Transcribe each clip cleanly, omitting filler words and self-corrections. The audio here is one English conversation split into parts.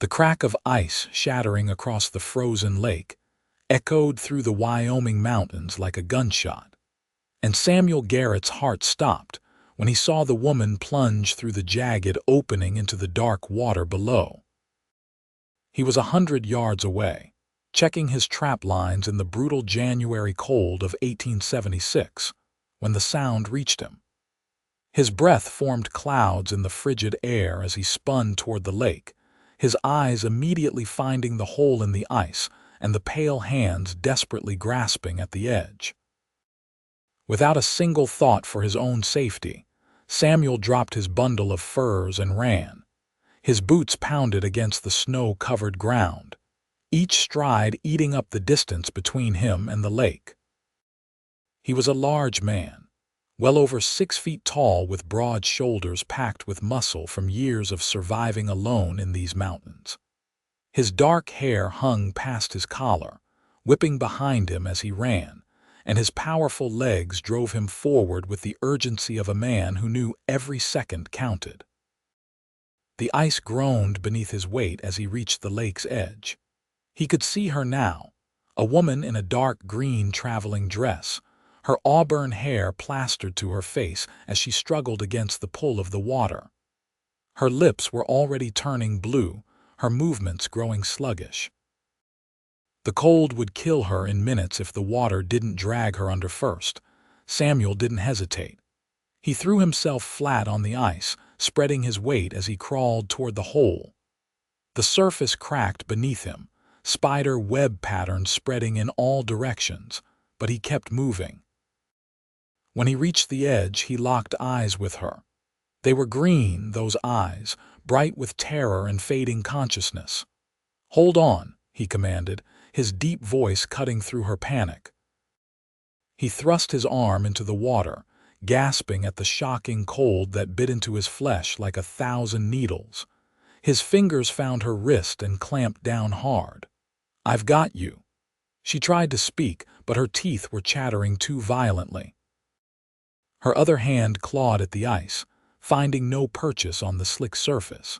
The crack of ice shattering across the frozen lake echoed through the Wyoming mountains like a gunshot, and Samuel Garrett's heart stopped when he saw the woman plunge through the jagged opening into the dark water below. He was 100 yards away, checking his trap lines in the brutal January cold of 1876, when the sound reached him. His breath formed clouds in the frigid air as he spun toward the lake, his eyes immediately finding the hole in the ice and the pale hands desperately grasping at the edge. Without a single thought for his own safety, Samuel dropped his bundle of furs and ran. His boots pounded against the snow-covered ground, each stride eating up the distance between him and the lake. He was a large man, well over 6 feet tall, with broad shoulders packed with muscle from years of surviving alone in these mountains. His dark hair hung past his collar, whipping behind him as he ran, and his powerful legs drove him forward with the urgency of a man who knew every second counted. The ice groaned beneath his weight as he reached the lake's edge. He could see her now, a woman in a dark green traveling dress, her auburn hair plastered to her face as she struggled against the pull of the water. Her lips were already turning blue, her movements growing sluggish. The cold would kill her in minutes if the water didn't drag her under first. Samuel didn't hesitate. He threw himself flat on the ice, spreading his weight as he crawled toward the hole. The surface cracked beneath him, spider web patterns spreading in all directions, but he kept moving. When he reached the edge, he locked eyes with her. They were green, those eyes, bright with terror and fading consciousness. "Hold on," he commanded, his deep voice cutting through her panic. He thrust his arm into the water, gasping at the shocking cold that bit into his flesh like 1,000 needles. His fingers found her wrist and clamped down hard. "I've got you." She tried to speak, but her teeth were chattering too violently. Her other hand clawed at the ice, finding no purchase on the slick surface.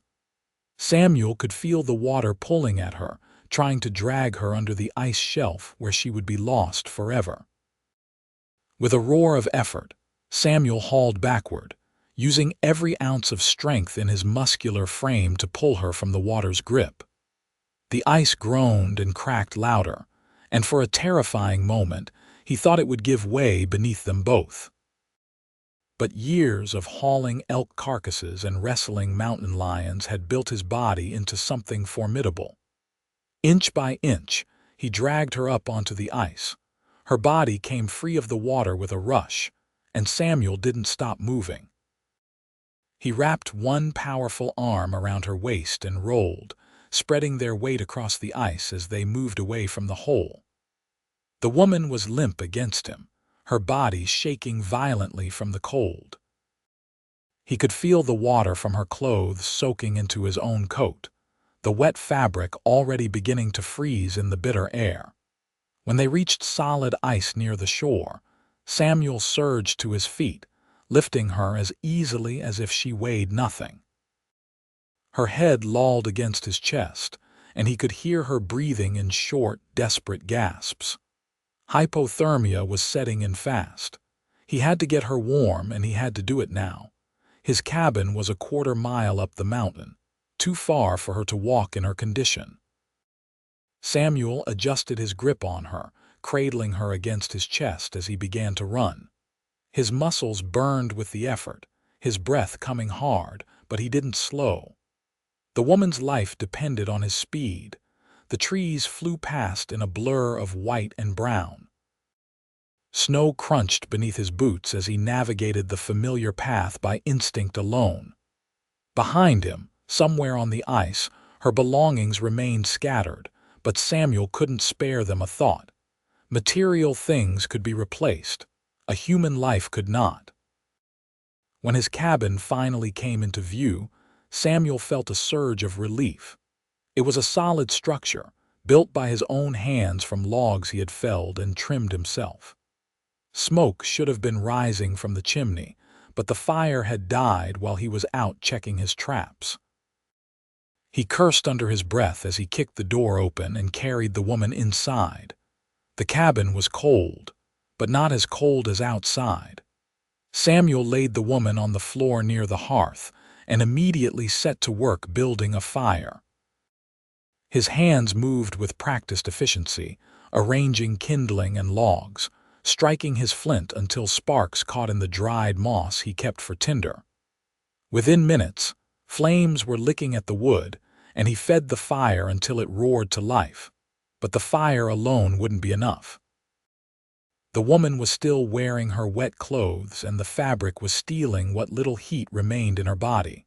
Samuel could feel the water pulling at her, trying to drag her under the ice shelf where she would be lost forever. With a roar of effort, Samuel hauled backward, using every ounce of strength in his muscular frame to pull her from the water's grip. The ice groaned and cracked louder, and for a terrifying moment, he thought it would give way beneath them both. But years of hauling elk carcasses and wrestling mountain lions had built his body into something formidable. Inch by inch, he dragged her up onto the ice. Her body came free of the water with a rush, and Samuel didn't stop moving. He wrapped one powerful arm around her waist and rolled, spreading their weight across the ice as they moved away from the hole. The woman was limp against him, her body shaking violently from the cold. He could feel the water from her clothes soaking into his own coat, the wet fabric already beginning to freeze in the bitter air. When they reached solid ice near the shore, Samuel surged to his feet, lifting her as easily as if she weighed nothing. Her head lolled against his chest, and he could hear her breathing in short, desperate gasps. Hypothermia was setting in fast. He had to get her warm, and he had to do it now. His cabin was a quarter-mile up the mountain, too far for her to walk in her condition. Samuel adjusted his grip on her, cradling her against his chest as he began to run. His muscles burned with the effort, his breath coming hard, but he didn't slow. The woman's life depended on his speed. The trees flew past in a blur of white and brown. Snow crunched beneath his boots as he navigated the familiar path by instinct alone. Behind him, somewhere on the ice, her belongings remained scattered, but Samuel couldn't spare them a thought. Material things could be replaced. A human life could not. When his cabin finally came into view, Samuel felt a surge of relief. It was a solid structure, built by his own hands from logs he had felled and trimmed himself. Smoke should have been rising from the chimney, but the fire had died while he was out checking his traps. He cursed under his breath as he kicked the door open and carried the woman inside. The cabin was cold, but not as cold as outside. Samuel laid the woman on the floor near the hearth and immediately set to work building a fire. His hands moved with practiced efficiency, arranging kindling and logs, striking his flint until sparks caught in the dried moss he kept for tinder. Within minutes, flames were licking at the wood, and he fed the fire until it roared to life. But the fire alone wouldn't be enough. The woman was still wearing her wet clothes, and the fabric was stealing what little heat remained in her body.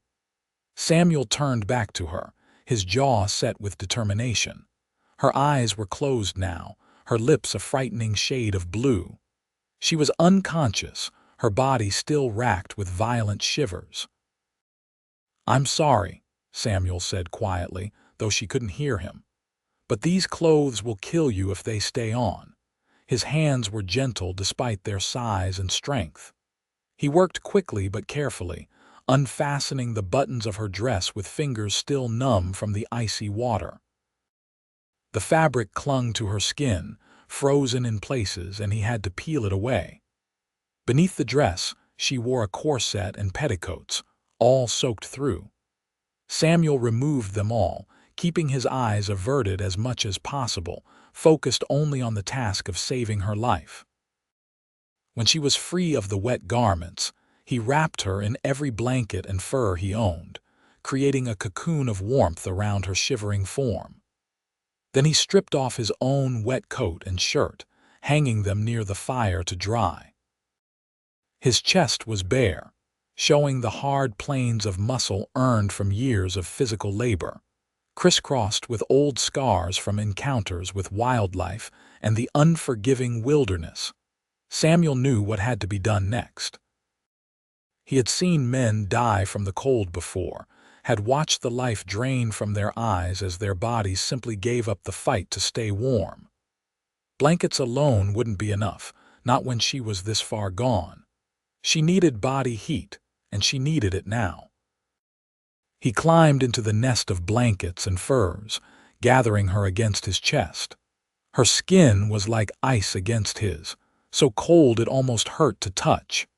Samuel turned back to her, his jaw set with determination. Her eyes were closed now, her lips a frightening shade of blue. She was unconscious, her body still racked with violent shivers. "I'm sorry," Samuel said quietly, though she couldn't hear him. "But these clothes will kill you if they stay on." His hands were gentle despite their size and strength. He worked quickly but carefully, unfastening the buttons of her dress with fingers still numb from the icy water. The fabric clung to her skin, frozen in places, and he had to peel it away. Beneath the dress, she wore a corset and petticoats, all soaked through. Samuel removed them all, keeping his eyes averted as much as possible, focused only on the task of saving her life. When she was free of the wet garments, he wrapped her in every blanket and fur he owned, creating a cocoon of warmth around her shivering form. Then he stripped off his own wet coat and shirt, hanging them near the fire to dry. His chest was bare, showing the hard plains of muscle earned from years of physical labor, crisscrossed with old scars from encounters with wildlife and the unforgiving wilderness. Samuel knew what had to be done next. He had seen men die from the cold before, had watched the life drain from their eyes as their bodies simply gave up the fight to stay warm. Blankets alone wouldn't be enough, not when she was this far gone. She needed body heat, and she needed it now. He climbed into the nest of blankets and furs, gathering her against his chest. Her skin was like ice against his, so cold it almost hurt to touch.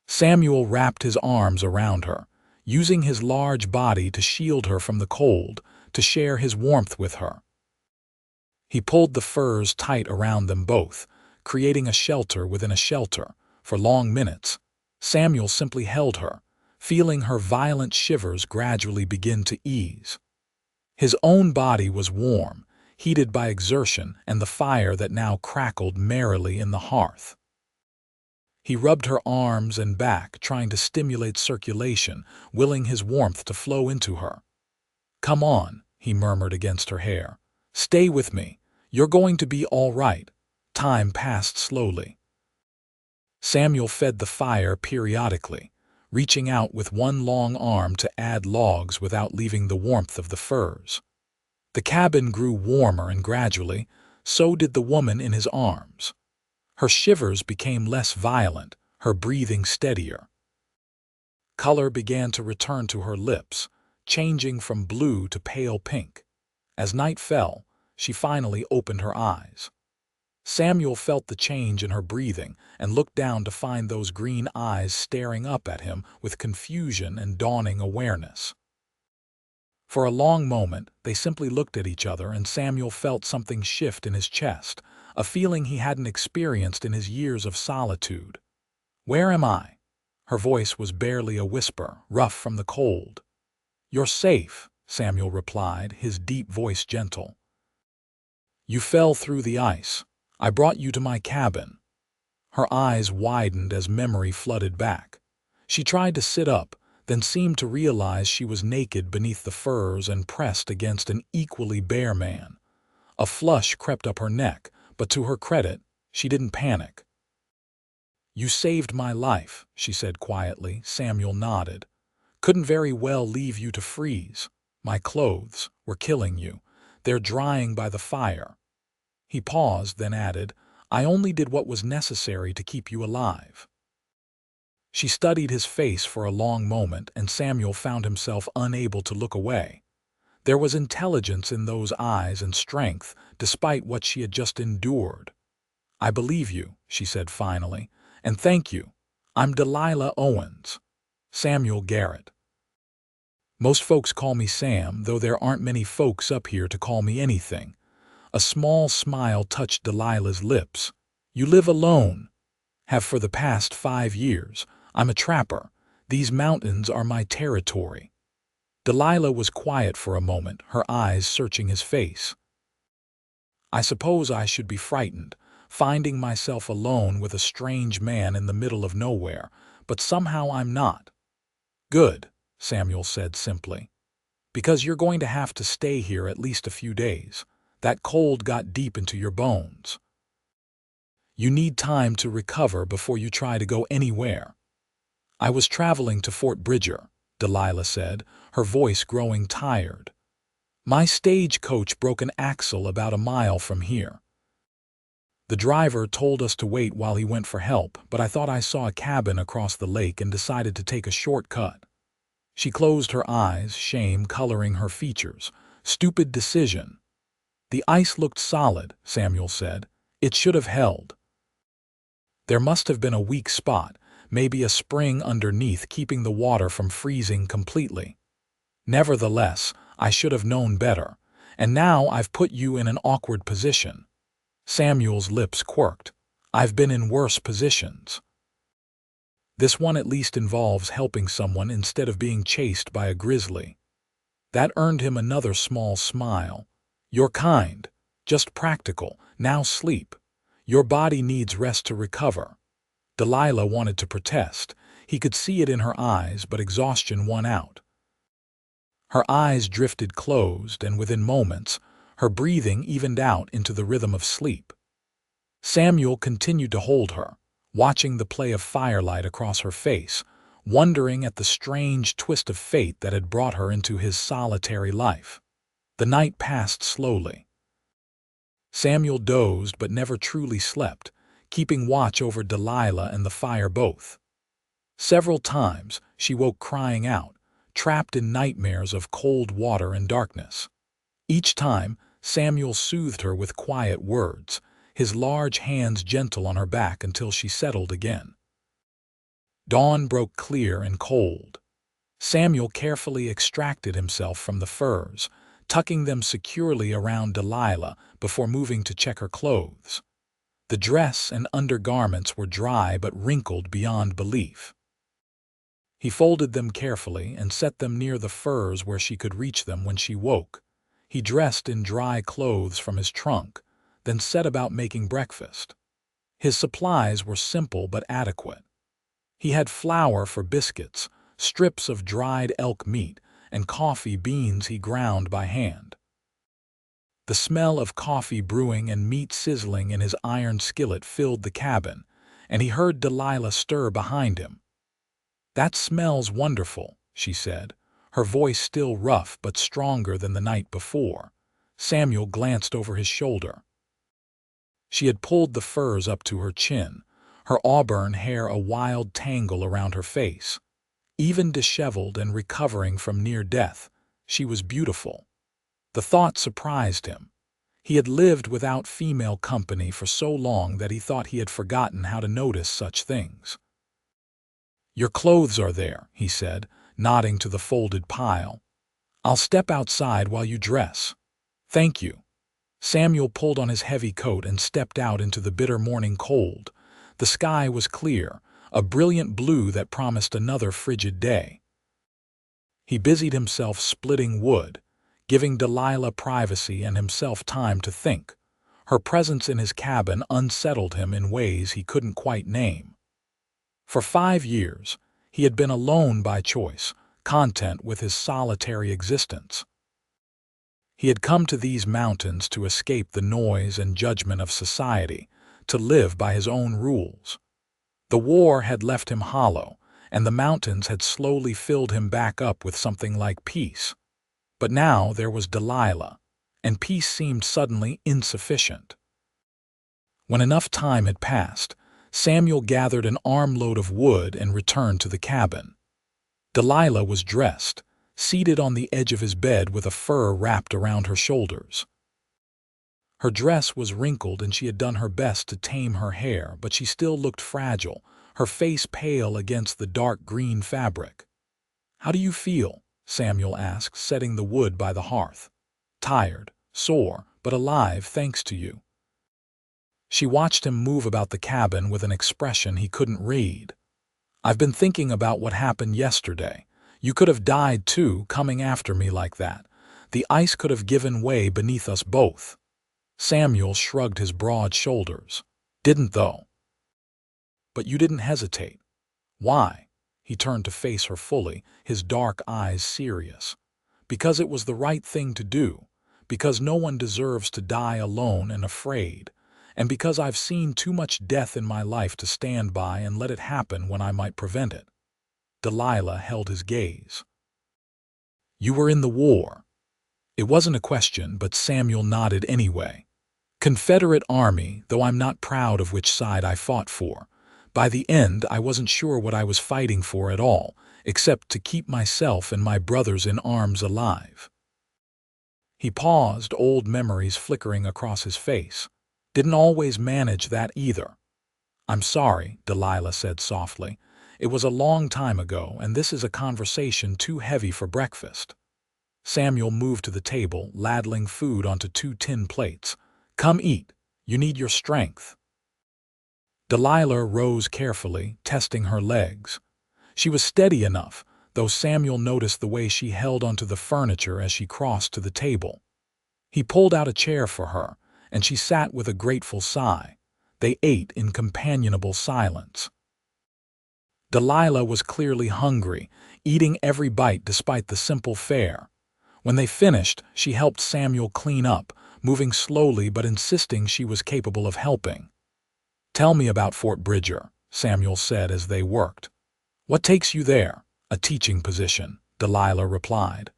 Samuel wrapped his arms around her, using his large body to shield her from the cold, to share his warmth with her. He pulled the furs tight around them both, creating a shelter within a shelter. For long minutes, Samuel simply held her, feeling her violent shivers gradually begin to ease. His own body was warm, heated by exertion and the fire that now crackled merrily in the hearth. He rubbed her arms and back, trying to stimulate circulation, willing his warmth to flow into her. "Come on," he murmured against her hair. "Stay with me. You're going to be all right." Time passed slowly. Samuel fed the fire periodically, reaching out with one long arm to add logs without leaving the warmth of the furs. The cabin grew warmer, and gradually, so did the woman in his arms. Her shivers became less violent, her breathing steadier. Color began to return to her lips, changing from blue to pale pink. As night fell, she finally opened her eyes. Samuel felt the change in her breathing and looked down to find those green eyes staring up at him with confusion and dawning awareness. For a long moment, they simply looked at each other, and Samuel felt something shift in his chest, a feeling he hadn't experienced in his years of solitude. "Where am I?" Her voice was barely a whisper, rough from the cold. "You're safe," Samuel replied, his deep voice gentle. "You fell through the ice. I brought you to my cabin." Her eyes widened as memory flooded back. She tried to sit up, then seemed to realize she was naked beneath the furs and pressed against an equally bare man. A flush crept up her neck, but to her credit, she didn't panic. "You saved my life," she said quietly. Samuel nodded. "Couldn't very well leave you to freeze. My clothes were killing you. They're drying by the fire." He paused, then added, "I only did what was necessary to keep you alive." She studied his face for a long moment, and Samuel found himself unable to look away. There was intelligence in those eyes and strength, despite what she had just endured. "I believe you," she said finally, "and thank you. I'm Delilah Owens. Samuel Garrett. Most folks call me Sam, though there aren't many folks up here to call me anything." A small smile touched Delilah's lips. "You live alone." "Have for the past 5 years. I'm a trapper. These mountains are my territory." Delilah was quiet for a moment, her eyes searching his face. "I suppose I should be frightened, finding myself alone with a strange man in the middle of nowhere, but somehow I'm not." "Good," Samuel said simply, "because you're going to have to stay here at least a few days. That cold got deep into your bones. You need time to recover before you try to go anywhere." "I was traveling to Fort Bridger," Delilah said, her voice growing tired. "My stagecoach broke an axle about a mile from here. The driver told us to wait while he went for help, but I thought I saw a cabin across the lake and decided to take a shortcut." She closed her eyes, shame coloring her features. "Stupid decision." "The ice looked solid," Samuel said. "It should have held." "There must have been a weak spot, maybe a spring underneath keeping the water from freezing completely. Nevertheless, I should have known better, and now I've put you in an awkward position." Samuel's lips quirked. "I've been in worse positions. This one at least involves helping someone instead of being chased by a grizzly." That earned him another small smile. "You're kind. Just practical. Now sleep. Your body needs rest to recover." Delilah wanted to protest. He could see it in her eyes, but exhaustion won out. Her eyes drifted closed, and within moments, her breathing evened out into the rhythm of sleep. Samuel continued to hold her, watching the play of firelight across her face, wondering at the strange twist of fate that had brought her into his solitary life. The night passed slowly. Samuel dozed but never truly slept, keeping watch over Delilah and the fire both. Several times she woke crying out, trapped in nightmares of cold water and darkness. Each time, Samuel soothed her with quiet words, his large hands gentle on her back until she settled again. Dawn broke clear and cold. Samuel carefully extracted himself from the furs, tucking them securely around Delilah before moving to check her clothes. The dress and undergarments were dry but wrinkled beyond belief. He folded them carefully and set them near the furs where she could reach them when she woke. He dressed in dry clothes from his trunk, then set about making breakfast. His supplies were simple but adequate. He had flour for biscuits, strips of dried elk meat, and coffee beans he ground by hand. The smell of coffee brewing and meat sizzling in his iron skillet filled the cabin, and he heard Delilah stir behind him. "That smells wonderful," she said, her voice still rough but stronger than the night before. Samuel glanced over his shoulder. She had pulled the furs up to her chin, her auburn hair a wild tangle around her face. Even disheveled and recovering from near death, she was beautiful. The thought surprised him. He had lived without female company for so long that he thought he had forgotten how to notice such things. "Your clothes are there," he said, nodding to the folded pile. "I'll step outside while you dress." "Thank you." Samuel pulled on his heavy coat and stepped out into the bitter morning cold. The sky was clear, a brilliant blue that promised another frigid day. He busied himself splitting wood, giving Delilah privacy and himself time to think. Her presence in his cabin unsettled him in ways he couldn't quite name. For 5 years, he had been alone by choice, content with his solitary existence. He had come to these mountains to escape the noise and judgment of society, to live by his own rules. The war had left him hollow, and the mountains had slowly filled him back up with something like peace. But now there was Delilah, and peace seemed suddenly insufficient. When enough time had passed, Samuel gathered an armload of wood and returned to the cabin. Delilah was dressed, seated on the edge of his bed with a fur wrapped around her shoulders. Her dress was wrinkled and she had done her best to tame her hair, but she still looked fragile, her face pale against the dark green fabric. "How do you feel?" Samuel asked, setting the wood by the hearth. "Tired, sore, but alive thanks to you." She watched him move about the cabin with an expression he couldn't read. "I've been thinking about what happened yesterday. You could have died too, coming after me like that. The ice could have given way beneath us both." Samuel shrugged his broad shoulders. "Didn't though." "But you didn't hesitate. Why?" He turned to face her fully, his dark eyes serious. "Because it was the right thing to do. Because no one deserves to die alone and afraid. And because I've seen too much death in my life to stand by and let it happen when I might prevent it." Delilah held his gaze. "You were in the war." It wasn't a question, but Samuel nodded anyway. "Confederate Army, though I'm not proud of which side I fought for. By the end, I wasn't sure what I was fighting for at all, except to keep myself and my brothers in arms alive." He paused, old memories flickering across his face. "Didn't always manage that either." "I'm sorry," Delilah said softly. "It was a long time ago, and this is a conversation too heavy for breakfast." Samuel moved to the table, ladling food onto 2 tin plates. "Come eat. You need your strength." Delilah rose carefully, testing her legs. She was steady enough, though Samuel noticed the way she held onto the furniture as she crossed to the table. He pulled out a chair for her, and she sat with a grateful sigh. They ate in companionable silence. Delilah was clearly hungry, eating every bite despite the simple fare. When they finished, she helped Samuel clean up, moving slowly but insisting she was capable of helping. "Tell me about Fort Bridger," Samuel said as they worked. "What takes you there?" "A teaching position," Delilah replied.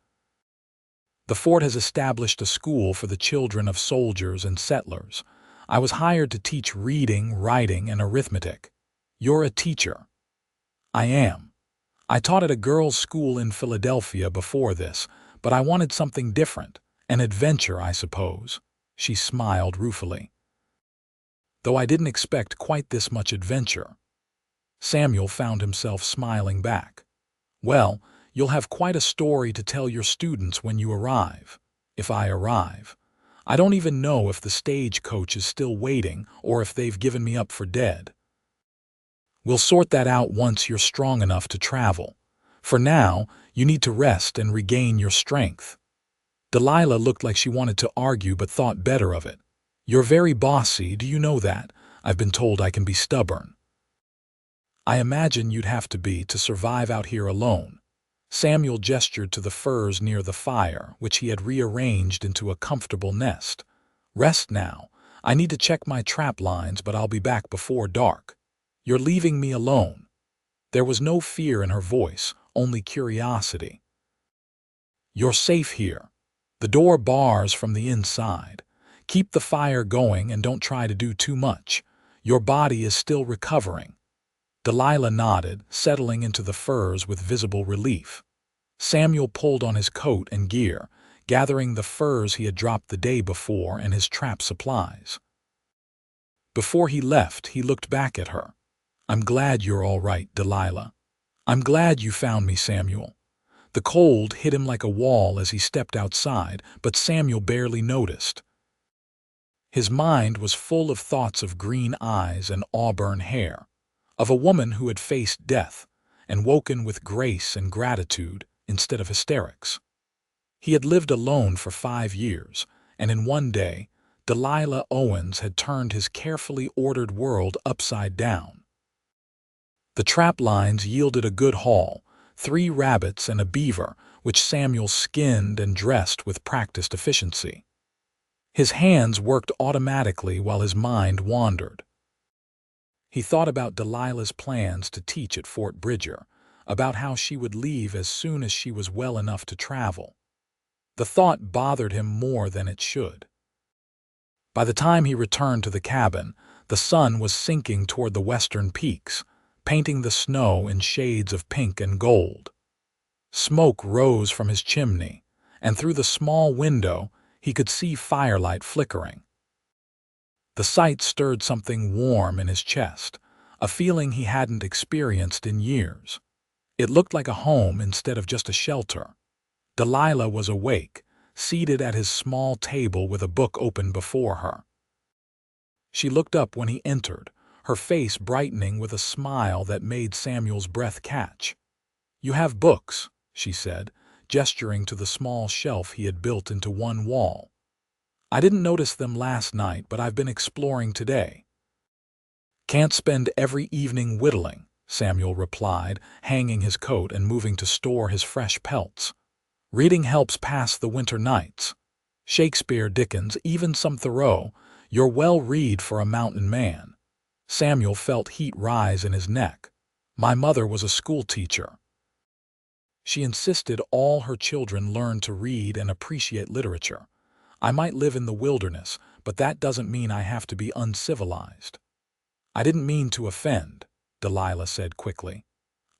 "The fort has established a school for the children of soldiers and settlers. I was hired to teach reading, writing, and arithmetic." "You're a teacher." "I am. I taught at a girls' school in Philadelphia before this, but I wanted something different. An adventure, I suppose." She smiled ruefully. "Though I didn't expect quite this much adventure." Samuel found himself smiling back. "Well, you'll have quite a story to tell your students when you arrive. If I arrive. I don't even know if the stagecoach is still waiting or if they've given me up for dead. We'll sort that out once you're strong enough to travel. For now, you need to rest and regain your strength." Delilah looked like she wanted to argue but thought better of it. "You're very bossy, do you know that? I've been told I can be stubborn." "I imagine you'd have to be to survive out here alone." Samuel gestured to the furs near the fire, which he had rearranged into a comfortable nest. "Rest now. I need to check my trap lines, but I'll be back before dark." "You're leaving me alone." There was no fear in her voice, only curiosity. "You're safe here. The door bars from the inside. Keep the fire going and don't try to do too much. Your body is still recovering." Delilah nodded, settling into the furs with visible relief. Samuel pulled on his coat and gear, gathering the furs he had dropped the day before and his trap supplies. Before he left, he looked back at her. "I'm glad you're all right, Delilah. I'm glad you found me, Samuel." The cold hit him like a wall as he stepped outside, but Samuel barely noticed. His mind was full of thoughts of green eyes and auburn hair, of a woman who had faced death and woken with grace and gratitude instead of hysterics. He had lived alone for 5 years, and in one day, Delilah Owens had turned his carefully ordered world upside down. The trap lines yielded a good haul, 3 rabbits and a beaver, which Samuel skinned and dressed with practiced efficiency. His hands worked automatically while his mind wandered. He thought about Delilah's plans to teach at Fort Bridger, about how she would leave as soon as she was well enough to travel. The thought bothered him more than it should. By the time he returned to the cabin, the sun was sinking toward the western peaks, painting the snow in shades of pink and gold. Smoke rose from his chimney, and through the small window he could see firelight flickering. The sight stirred something warm in his chest, a feeling he hadn't experienced in years. It looked like a home instead of just a shelter. Delilah was awake, seated at his small table with a book open before her. She looked up when he entered, her face brightening with a smile that made Samuel's breath catch. "You have books," she said, gesturing to the small shelf he had built into one wall. "I didn't notice them last night, but I've been exploring today." "Can't spend every evening whittling," Samuel replied, hanging his coat and moving to store his fresh pelts. "Reading helps pass the winter nights. Shakespeare, Dickens, even some Thoreau. You're well read for a mountain man." Samuel felt heat rise in his neck. "My mother was a school teacher. She insisted all her children learn to read and appreciate literature. I might live in the wilderness, but that doesn't mean I have to be uncivilized." "I didn't mean to offend," Delilah said quickly.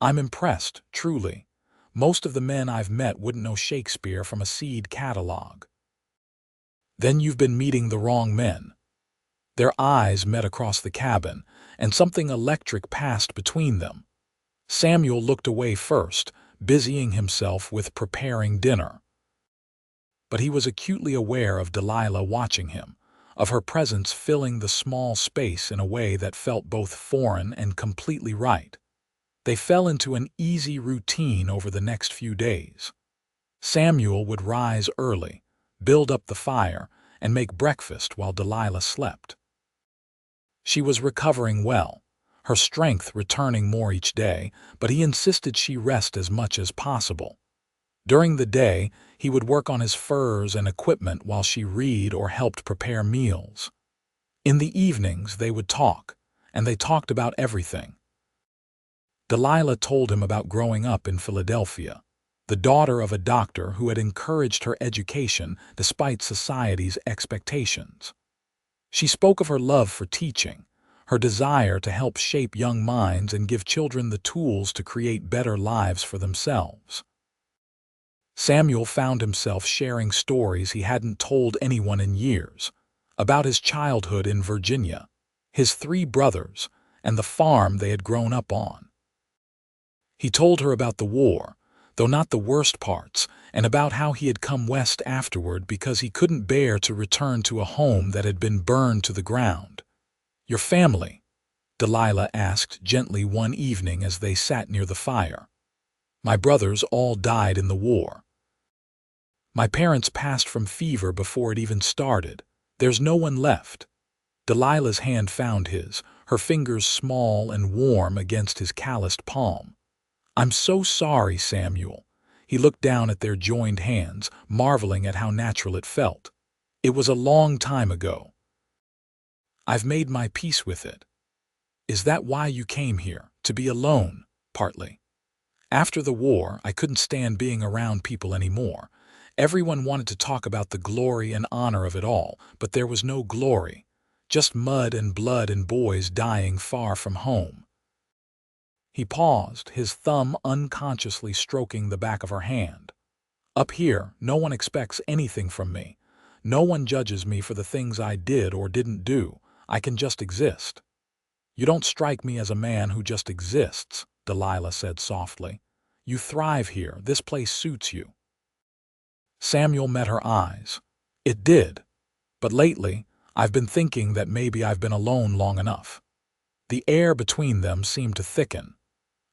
"I'm impressed, truly. Most of the men I've met wouldn't know Shakespeare from a seed catalog." "Then you've been meeting the wrong men." Their eyes met across the cabin, and something electric passed between them. Samuel looked away first, busying himself with preparing dinner. But he was acutely aware of Delilah watching him, of her presence filling the small space in a way that felt both foreign and completely right. They fell into an easy routine over the next few days. Samuel would rise early, build up the fire, and make breakfast while Delilah slept. She was recovering well, her strength returning more each day, but he insisted she rest as much as possible. During the day, he would work on his furs and equipment while she read or helped prepare meals. In the evenings, they would talk, and they talked about everything. Delilah told him about growing up in Philadelphia, the daughter of a doctor who had encouraged her education despite society's expectations. She spoke of her love for teaching, her desire to help shape young minds and give children the tools to create better lives for themselves. Samuel found himself sharing stories he hadn't told anyone in years, about his childhood in Virginia, his 3 brothers, and the farm they had grown up on. He told her about the war, though not the worst parts, and about how he had come west afterward because he couldn't bear to return to a home that had been burned to the ground. "Your family?" Delilah asked gently one evening as they sat near the fire. "My brothers all died in the war. My parents passed from fever before it even started. There's no one left." Delilah's hand found his, her fingers small and warm against his calloused palm. "I'm so sorry, Samuel." He looked down at their joined hands, marveling at how natural it felt. "It was a long time ago. I've made my peace with it." "Is that why you came here, to be alone?" "Partly. After the war, I couldn't stand being around people anymore. Everyone wanted to talk about the glory and honor of it all, but there was no glory. Just mud and blood and boys dying far from home." He paused, his thumb unconsciously stroking the back of her hand. "Up here, no one expects anything from me. No one judges me for the things I did or didn't do. I can just exist." "You don't strike me as a man who just exists," Delilah said softly. "You thrive here. This place suits you." Samuel met her eyes. "It did. But lately, I've been thinking that maybe I've been alone long enough." The air between them seemed to thicken.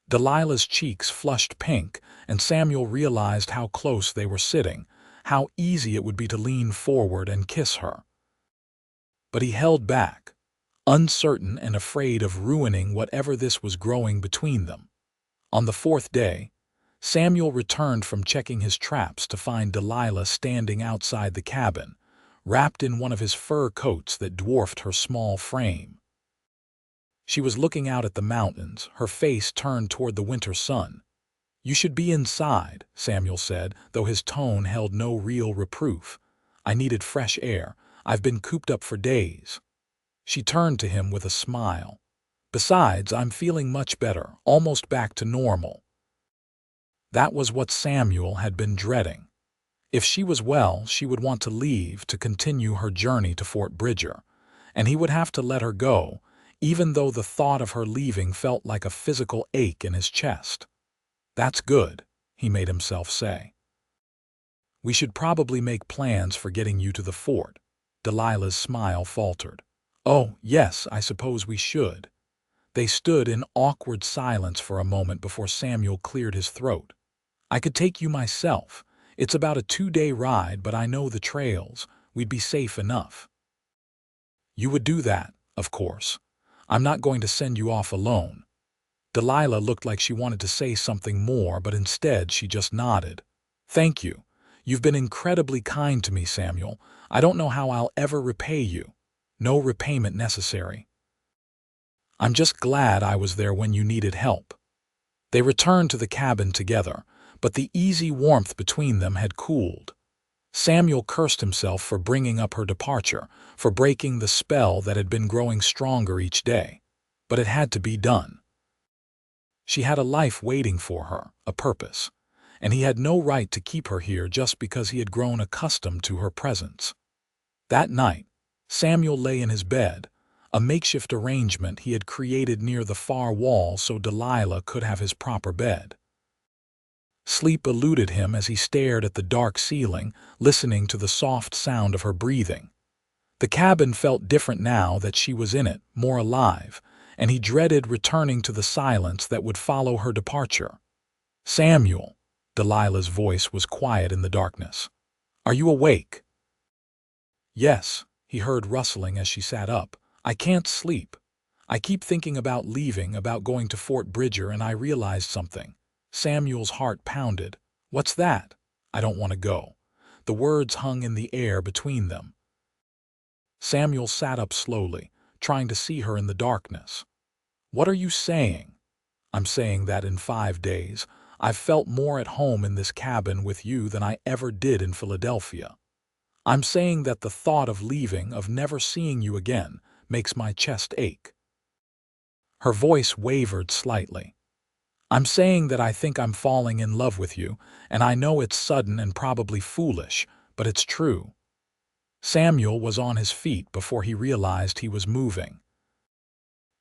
Delilah's cheeks flushed pink, and Samuel realized how close they were sitting, how easy it would be to lean forward and kiss her. But he held back, uncertain and afraid of ruining whatever this was growing between them. On the 4th day, Samuel returned from checking his traps to find Delilah standing outside the cabin, wrapped in one of his fur coats that dwarfed her small frame. She was looking out at the mountains, her face turned toward the winter sun. "You should be inside," Samuel said, though his tone held no real reproof. "I needed fresh air. I've been cooped up for days." She turned to him with a smile. "Besides, I'm feeling much better, almost back to normal." That was what Samuel had been dreading. If she was well, she would want to leave to continue her journey to Fort Bridger, and he would have to let her go, even though the thought of her leaving felt like a physical ache in his chest. "That's good," he made himself say. "We should probably make plans for getting you to the fort." Delilah's smile faltered. "Oh, yes, I suppose we should." They stood in awkward silence for a moment before Samuel cleared his throat. "I could take you myself. It's about a 2-day ride, but I know the trails. We'd be safe enough." "You would do that, of course. I'm not going to send you off alone." Delilah looked like she wanted to say something more, but instead she just nodded. "Thank you. You've been incredibly kind to me, Samuel. I don't know how I'll ever repay you. No repayment necessary. I'm just glad I was there when you needed help." They returned to the cabin together, but the easy warmth between them had cooled. Samuel cursed himself for bringing up her departure, for breaking the spell that had been growing stronger each day. But it had to be done. She had a life waiting for her, a purpose, and he had no right to keep her here just because he had grown accustomed to her presence. That night, Samuel lay in his bed, a makeshift arrangement he had created near the far wall so Delilah could have his proper bed. Sleep eluded him as he stared at the dark ceiling, listening to the soft sound of her breathing. The cabin felt different now that she was in it, more alive, and he dreaded returning to the silence that would follow her departure. "Samuel," Delilah's voice was quiet in the darkness. "Are you awake?" "Yes," he heard rustling as she sat up. "I can't sleep. I keep thinking about leaving, about going to Fort Bridger, and I realized something." Samuel's heart pounded. "What's that?" "I don't want to go." The words hung in the air between them. Samuel sat up slowly, trying to see her in the darkness. "What are you saying?" "I'm saying that in 5 days, I've felt more at home in this cabin with you than I ever did in Philadelphia. I'm saying that the thought of leaving, of never seeing you again, makes my chest ache." Her voice wavered slightly. "I'm saying that I think I'm falling in love with you, and I know it's sudden and probably foolish, but it's true." Samuel was on his feet before he realized he was moving.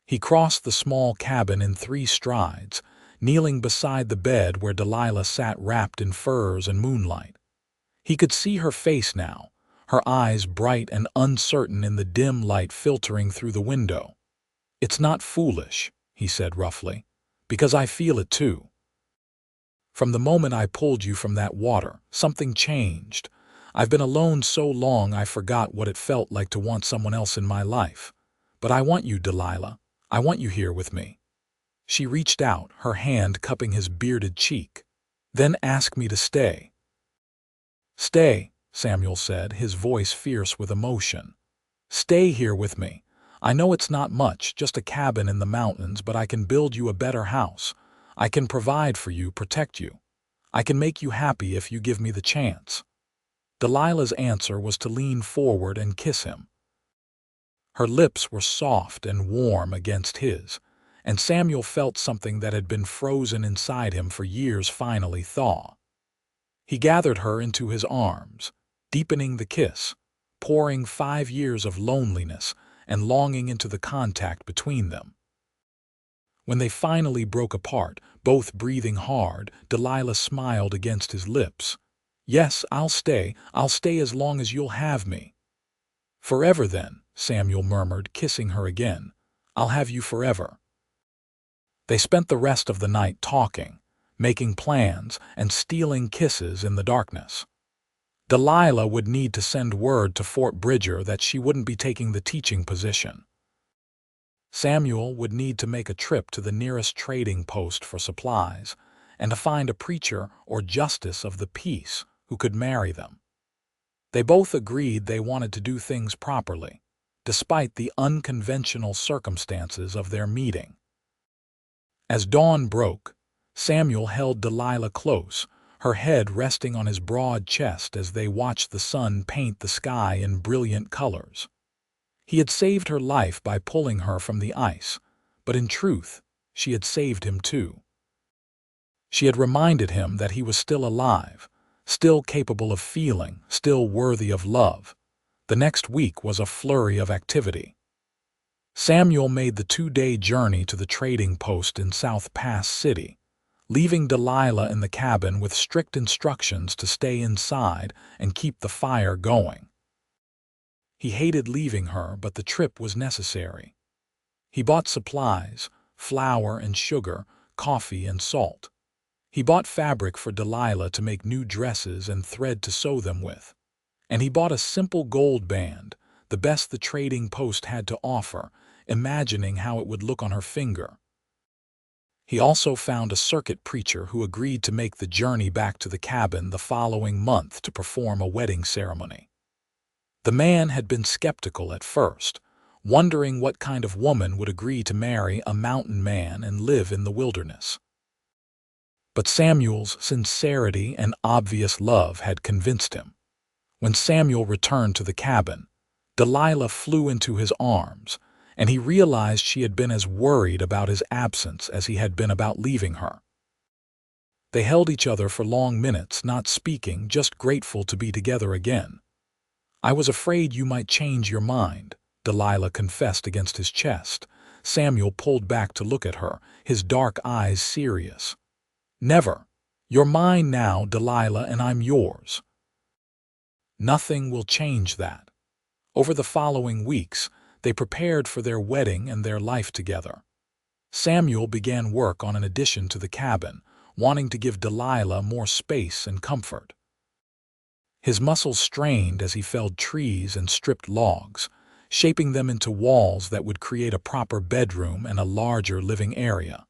He crossed the small cabin in 3 strides, kneeling beside the bed where Delilah sat wrapped in furs and moonlight. He could see her face now, her eyes bright and uncertain in the dim light filtering through the window. "It's not foolish," he said roughly, "because I feel it too. From the moment I pulled you from that water, something changed. I've been alone so long I forgot what it felt like to want someone else in my life. But I want you, Delilah. I want you here with me." She reached out, her hand cupping his bearded cheek. "Then ask me to stay." "Stay," Samuel said, his voice fierce with emotion. "Stay here with me. I know it's not much, just a cabin in the mountains, but I can build you a better house. I can provide for you, protect you. I can make you happy if you give me the chance." Delilah's answer was to lean forward and kiss him. Her lips were soft and warm against his, and Samuel felt something that had been frozen inside him for years finally thaw. He gathered her into his arms, deepening the kiss, pouring 5 years of loneliness and longing into the contact between them. When they finally broke apart, both breathing hard, Delilah smiled against his lips. "Yes, I'll stay as long as you'll have me." "Forever then," Samuel murmured, kissing her again. "I'll have you forever." They spent the rest of the night talking, making plans, and stealing kisses in the darkness. Delilah would need to send word to Fort Bridger that she wouldn't be taking the teaching position. Samuel would need to make a trip to the nearest trading post for supplies, and to find a preacher or justice of the peace who could marry them. They both agreed they wanted to do things properly, despite the unconventional circumstances of their meeting. As dawn broke, Samuel held Delilah close, her head resting on his broad chest as they watched the sun paint the sky in brilliant colors. He had saved her life by pulling her from the ice, but in truth, she had saved him too. She had reminded him that he was still alive, still capable of feeling, still worthy of love. The next week was a flurry of activity. Samuel made the 2-day journey to the trading post in South Pass City, leaving Delilah in the cabin with strict instructions to stay inside and keep the fire going. He hated leaving her, but the trip was necessary. He bought supplies, flour and sugar, coffee and salt. He bought fabric for Delilah to make new dresses and thread to sew them with. And he bought a simple gold band, the best the trading post had to offer, imagining how it would look on her finger. He also found a circuit preacher who agreed to make the journey back to the cabin the following month to perform a wedding ceremony. The man had been skeptical at first, wondering what kind of woman would agree to marry a mountain man and live in the wilderness. But Samuel's sincerity and obvious love had convinced him. When Samuel returned to the cabin, Delilah flew into his arms, and he realized she had been as worried about his absence as he had been about leaving her. They held each other for long minutes, not speaking, just grateful to be together again. "I was afraid you might change your mind," Delilah confessed against his chest. Samuel pulled back to look at her, his dark eyes serious. "Never. You're mine now, Delilah, and I'm yours." Nothing will change that. Over the following weeks, they prepared for their wedding and their life together. Samuel began work on an addition to the cabin, wanting to give Delilah more space and comfort. His muscles strained as he felled trees and stripped logs, shaping them into walls that would create a proper bedroom and a larger living area.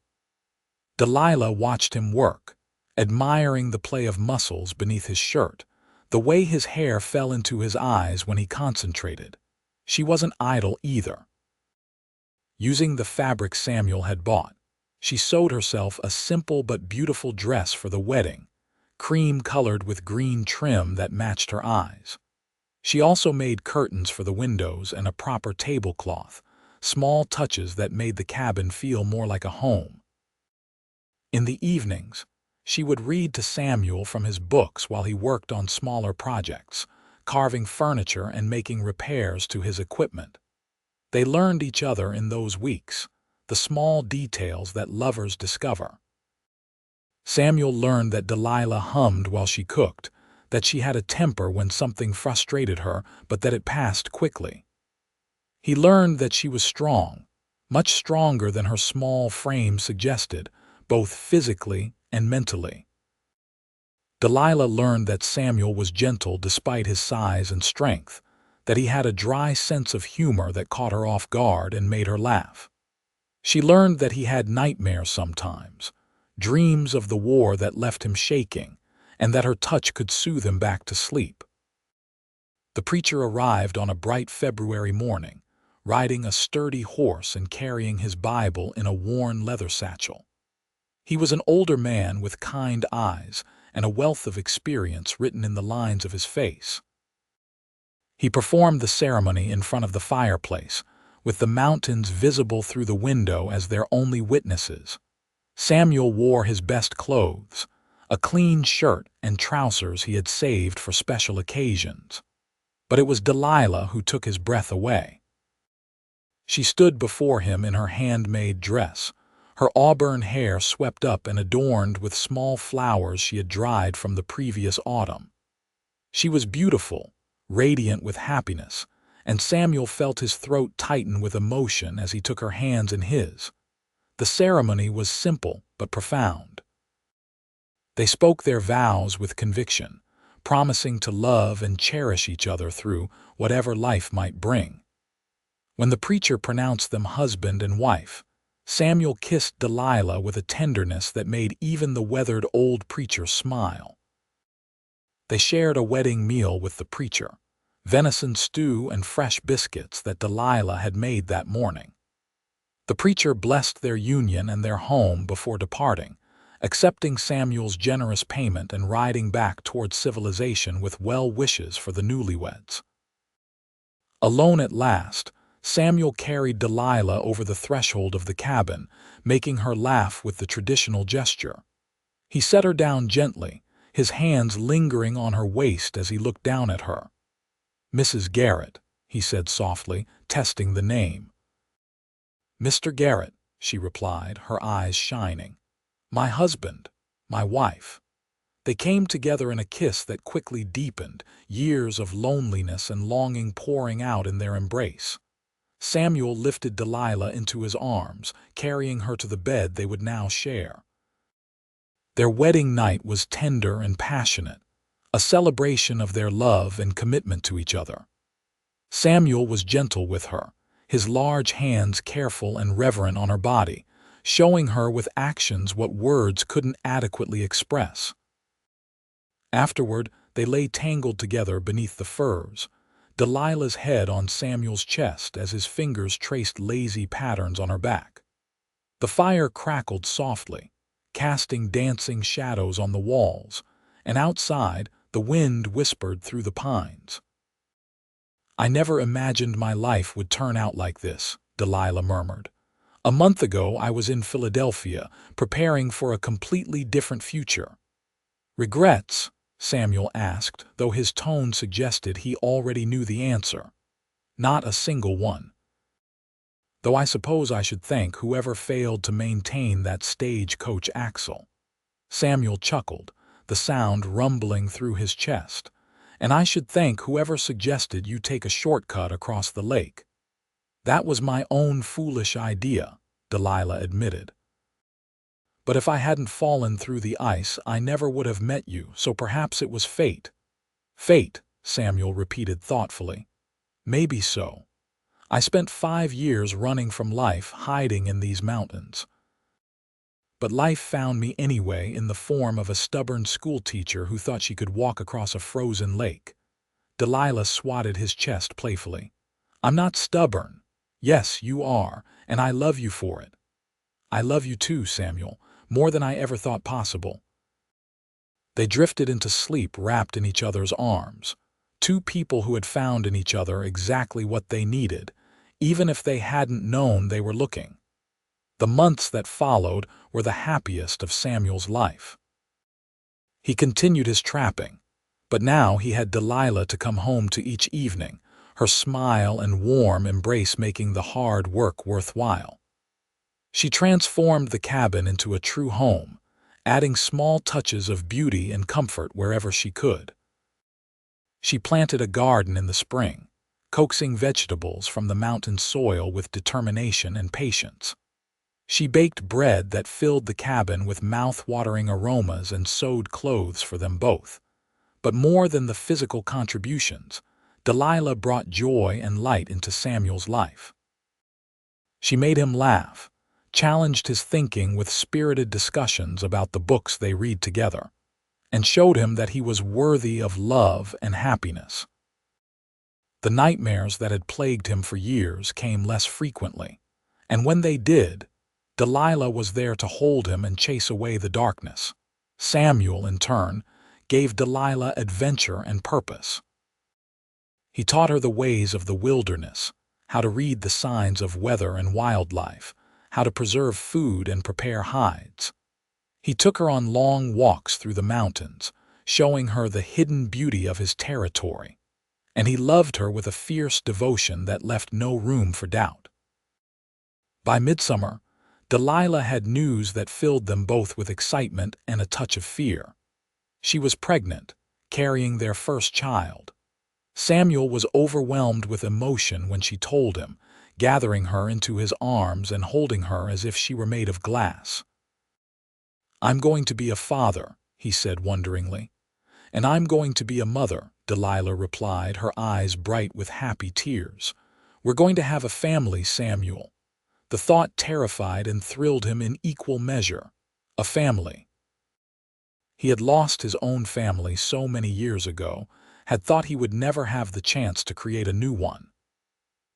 Delilah watched him work, admiring the play of muscles beneath his shirt, the way his hair fell into his eyes when he concentrated. She wasn't idle either. Using the fabric Samuel had bought, she sewed herself a simple but beautiful dress for the wedding, cream-colored with green trim that matched her eyes. She also made curtains for the windows and a proper tablecloth, small touches that made the cabin feel more like a home. In the evenings, she would read to Samuel from his books while he worked on smaller projects, carving furniture and making repairs to his equipment. They learned each other in those weeks, the small details that lovers discover. Samuel learned that Delilah hummed while she cooked, that she had a temper when something frustrated her, but that it passed quickly. He learned that she was strong, much stronger than her small frame suggested, both physically and mentally. Delilah learned that Samuel was gentle despite his size and strength, that he had a dry sense of humor that caught her off guard and made her laugh. She learned that he had nightmares sometimes, dreams of the war that left him shaking, and that her touch could soothe him back to sleep. The preacher arrived on a bright February morning, riding a sturdy horse and carrying his Bible in a worn leather satchel. He was an older man with kind eyes and a wealth of experience written in the lines of his face. He performed the ceremony in front of the fireplace, with the mountains visible through the window as their only witnesses. Samuel wore his best clothes, a clean shirt and trousers he had saved for special occasions. But it was Delilah who took his breath away. She stood before him in her handmade dress, her auburn hair swept up and adorned with small flowers she had dried from the previous autumn. She was beautiful, radiant with happiness, and Samuel felt his throat tighten with emotion as he took her hands in his. The ceremony was simple but profound. They spoke their vows with conviction, promising to love and cherish each other through whatever life might bring. When the preacher pronounced them husband and wife, Samuel kissed Delilah with a tenderness that made even the weathered old preacher smile. They shared a wedding meal with the preacher, venison stew and fresh biscuits that Delilah had made that morning. The preacher blessed their union and their home before departing, accepting Samuel's generous payment and riding back toward civilization with well wishes for the newlyweds. Alone at last, Samuel carried Delilah over the threshold of the cabin, making her laugh with the traditional gesture. He set her down gently, his hands lingering on her waist as he looked down at her. "Mrs. Garrett," he said softly, testing the name. "Mr. Garrett," she replied, her eyes shining. "My husband, my wife." They came together in a kiss that quickly deepened, years of loneliness and longing pouring out in their embrace. Samuel lifted Delilah into his arms, carrying her to the bed they would now share. Their wedding night was tender and passionate, a celebration of their love and commitment to each other. Samuel was gentle with her, his large hands careful and reverent on her body, showing her with actions what words couldn't adequately express. Afterward, they lay tangled together beneath the firs, Delilah's head on Samuel's chest as his fingers traced lazy patterns on her back. The fire crackled softly, casting dancing shadows on the walls, and outside, the wind whispered through the pines. "I never imagined my life would turn out like this," Delilah murmured. "A month ago I was in Philadelphia, preparing for a completely different future." "Regrets?" Samuel asked, though his tone suggested he already knew the answer. "Not a single one. Though I suppose I should thank whoever failed to maintain that stagecoach axle." Samuel chuckled, the sound rumbling through his chest. "And I should thank whoever suggested you take a shortcut across the lake." "That was my own foolish idea," Delilah admitted. "But if I hadn't fallen through the ice, I never would have met you, so perhaps it was fate." "Fate," Samuel repeated thoughtfully. "Maybe so. I spent 5 years running from life, hiding in these mountains. But life found me anyway in the form of a stubborn schoolteacher who thought she could walk across a frozen lake." Delilah swatted his chest playfully. "I'm not stubborn. Yes, you are, and I love you for it." "I love you too, Samuel, more than I ever thought possible." They drifted into sleep wrapped in each other's arms, two people who had found in each other exactly what they needed, even if they hadn't known they were looking. The months that followed were the happiest of Samuel's life. He continued his trapping, but now he had Delilah to come home to each evening, her smile and warm embrace making the hard work worthwhile. She transformed the cabin into a true home, adding small touches of beauty and comfort wherever she could. She planted a garden in the spring, coaxing vegetables from the mountain soil with determination and patience. She baked bread that filled the cabin with mouth-watering aromas and sewed clothes for them both. But more than the physical contributions, Delilah brought joy and light into Samuel's life. She made him laugh, challenged his thinking with spirited discussions about the books they read together, and showed him that he was worthy of love and happiness. The nightmares that had plagued him for years came less frequently, and when they did, Delilah was there to hold him and chase away the darkness. Samuel, in turn, gave Delilah adventure and purpose. He taught her the ways of the wilderness, how to read the signs of weather and wildlife, how to preserve food and prepare hides. He took her on long walks through the mountains, showing her the hidden beauty of his territory, and he loved her with a fierce devotion that left no room for doubt. By midsummer, Delilah had news that filled them both with excitement and a touch of fear. She was pregnant, carrying their first child. Samuel was overwhelmed with emotion when she told him, gathering her into his arms and holding her as if she were made of glass. "I'm going to be a father," he said wonderingly. "And I'm going to be a mother," Delilah replied, her eyes bright with happy tears. "We're going to have a family, Samuel." The thought terrified and thrilled him in equal measure. A family. He had lost his own family so many years ago, had thought he would never have the chance to create a new one.